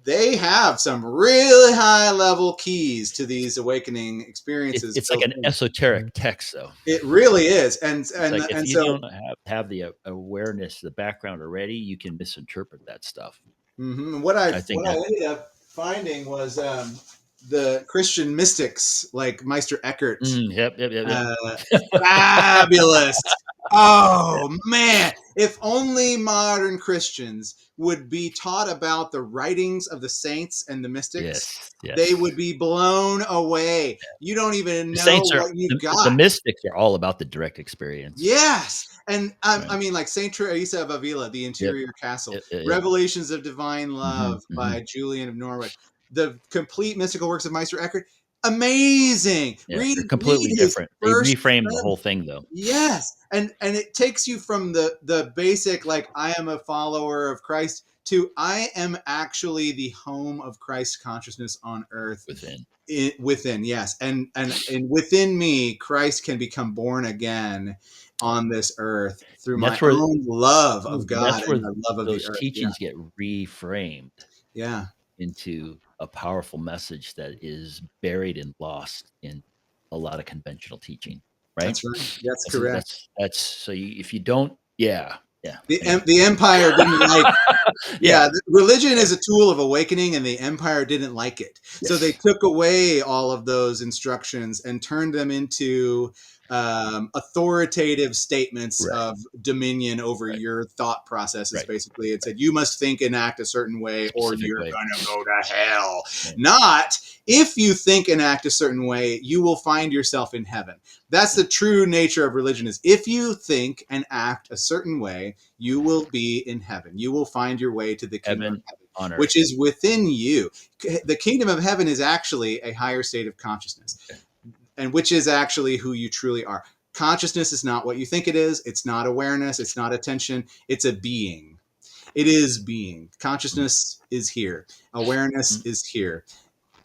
They have some really high level keys to these awakening experiences. It's like an esoteric text, though. It really is, and Like if you so don't have the awareness, the background already, you can misinterpret that stuff. What I think ended up finding was the Christian mystics like Meister Eckhart. Yep. Fabulous. Oh man, if only modern Christians would be taught about the writings of the saints and the mystics, yes. they would be blown away. You don't even know Saints what you got. The mystics are all about the direct experience. Yes. And Right. I mean, like Saint Teresa of Avila, The Interior Castle, Revelations of Divine Love by Julian of Norwich, the complete mystical works of Meister Eckhart, amazing. Yeah, Read completely his different. They first reframe the sermon. whole thing, though. Yes, and it takes you from the basic, like, I am a follower of Christ, to I am actually the home of Christ's consciousness on earth. Within, yes, and within me, Christ can become born again on this earth through my own love of God and my love of the earth. Those teachings get reframed. Yeah. Into a powerful message that is buried and lost in a lot of conventional teaching, right? That's right. That's correct. That's so if you don't, the empire didn't like. Religion is a tool of awakening, and the empire didn't like it. Yes. So they took away all of those instructions and turned them into authoritative statements of dominion over your thought processes. Basically, it said you must think and act a certain way, or you're gonna go to hell. Not if you think and act a certain way, you will find yourself in heaven. That's the true nature of religion, is if you think and act a certain way, you will be in heaven. You will find your way to the kingdom of heaven, which is within you. The kingdom of heaven is actually a higher state of consciousness, and which is actually who you truly are. Consciousness is not what you think it is. It's not awareness. It's not attention. It's a being. It is being. Consciousness is here. Awareness is here.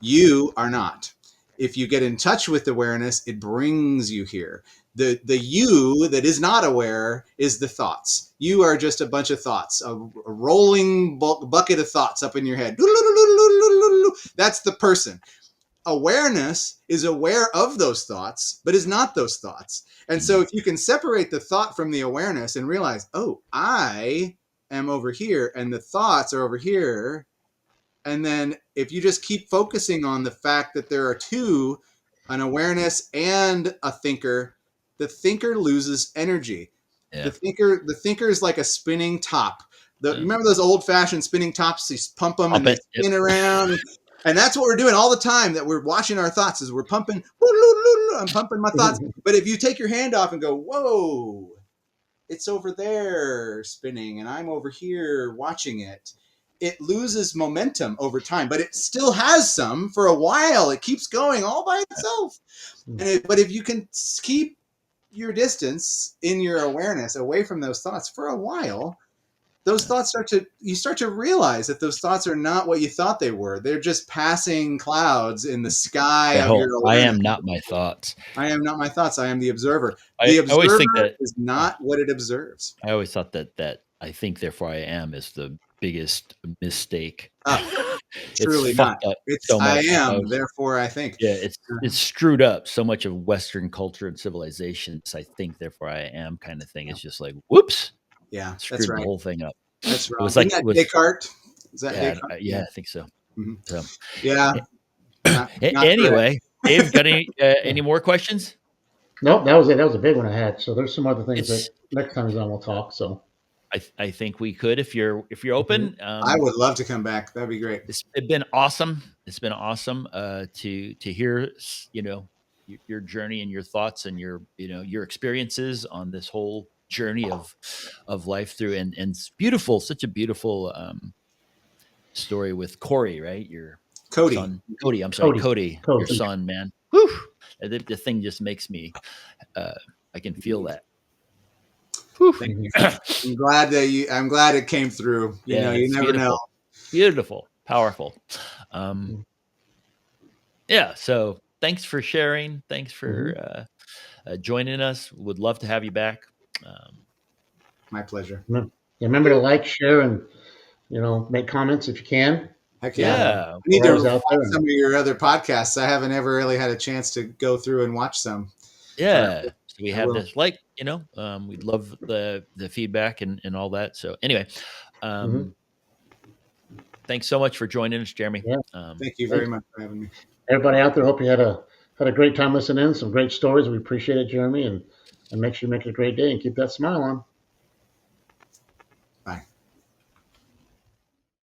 You are not. If you get in touch with awareness, it brings you here. The you that is not aware is the thoughts. You are just a bunch of thoughts, a rolling bucket of thoughts up in your head. That's the person. Awareness is aware of those thoughts, but is not those thoughts. And so if you can separate the thought from the awareness and realize, oh, I am over here and the thoughts are over here. And then if you just keep focusing on the fact that there are two, an awareness and a thinker, the thinker loses energy. Yeah. The thinker is like a spinning top. Remember those old-fashioned spinning tops? You pump them and they spin around. And that's what we're doing all the time, that we're watching our thoughts, is we're pumping. I'm pumping my thoughts. But if you take your hand off and go, whoa, it's over there spinning and I'm over here watching it, it loses momentum over time, but it still has some for a while. It keeps going all by itself. But if you can keep your distance in your awareness away from those thoughts for a while, those thoughts you start to realize that those thoughts are not what you thought they were. They're just passing clouds in the sky of your awareness. I am not my thoughts. I am not my thoughts. I am the observer. The observer is not what it observes. I always thought that I think, therefore I am is the biggest mistake. Truly not. It's so I am, therefore I think. Yeah, it's screwed up. So much of Western culture and civilizations, I think, therefore I am kind of thing. It's just like, whoops. Yeah, screwed the whole thing up. That's right. It was like Descartes. Is that Descartes? Yeah, I think so. Mm-hmm. So yeah. Anyway, Dave, got any more questions? Nope, that was it. That was a big one I had. So there's some other things that next time we'll talk. So I think we could, if you're open. I would love to come back. That'd be great. It's been awesome. It's been awesome to hear your journey and your thoughts and your experiences on this whole journey of life through, and it's beautiful, such a beautiful story with Corey, right? Your Cody. Son, Cody. I'm sorry, Cody. Your son, man. Whew. The thing just makes me. I can feel that. Thank you. I'm glad it came through. You never know. Beautiful, powerful. Yeah. So thanks for sharing. Thanks for joining us. Would love to have you back. My pleasure. Remember to like, share, and make comments if you can. Heck yeah. Yeah. I need We're to always watch out there. some of your other podcasts. I haven't ever really had a chance to go through and watch some. Yeah. So we I have will. this, like, we'd love the feedback and all that. So anyway, Mhm. thanks so much for joining us, Jeremy. Yeah. Thank you very much for having me. Everybody out there, hope you had a great time listening in. Some great stories. We appreciate it, Jeremy, and make sure you make it a great day and keep that smile on.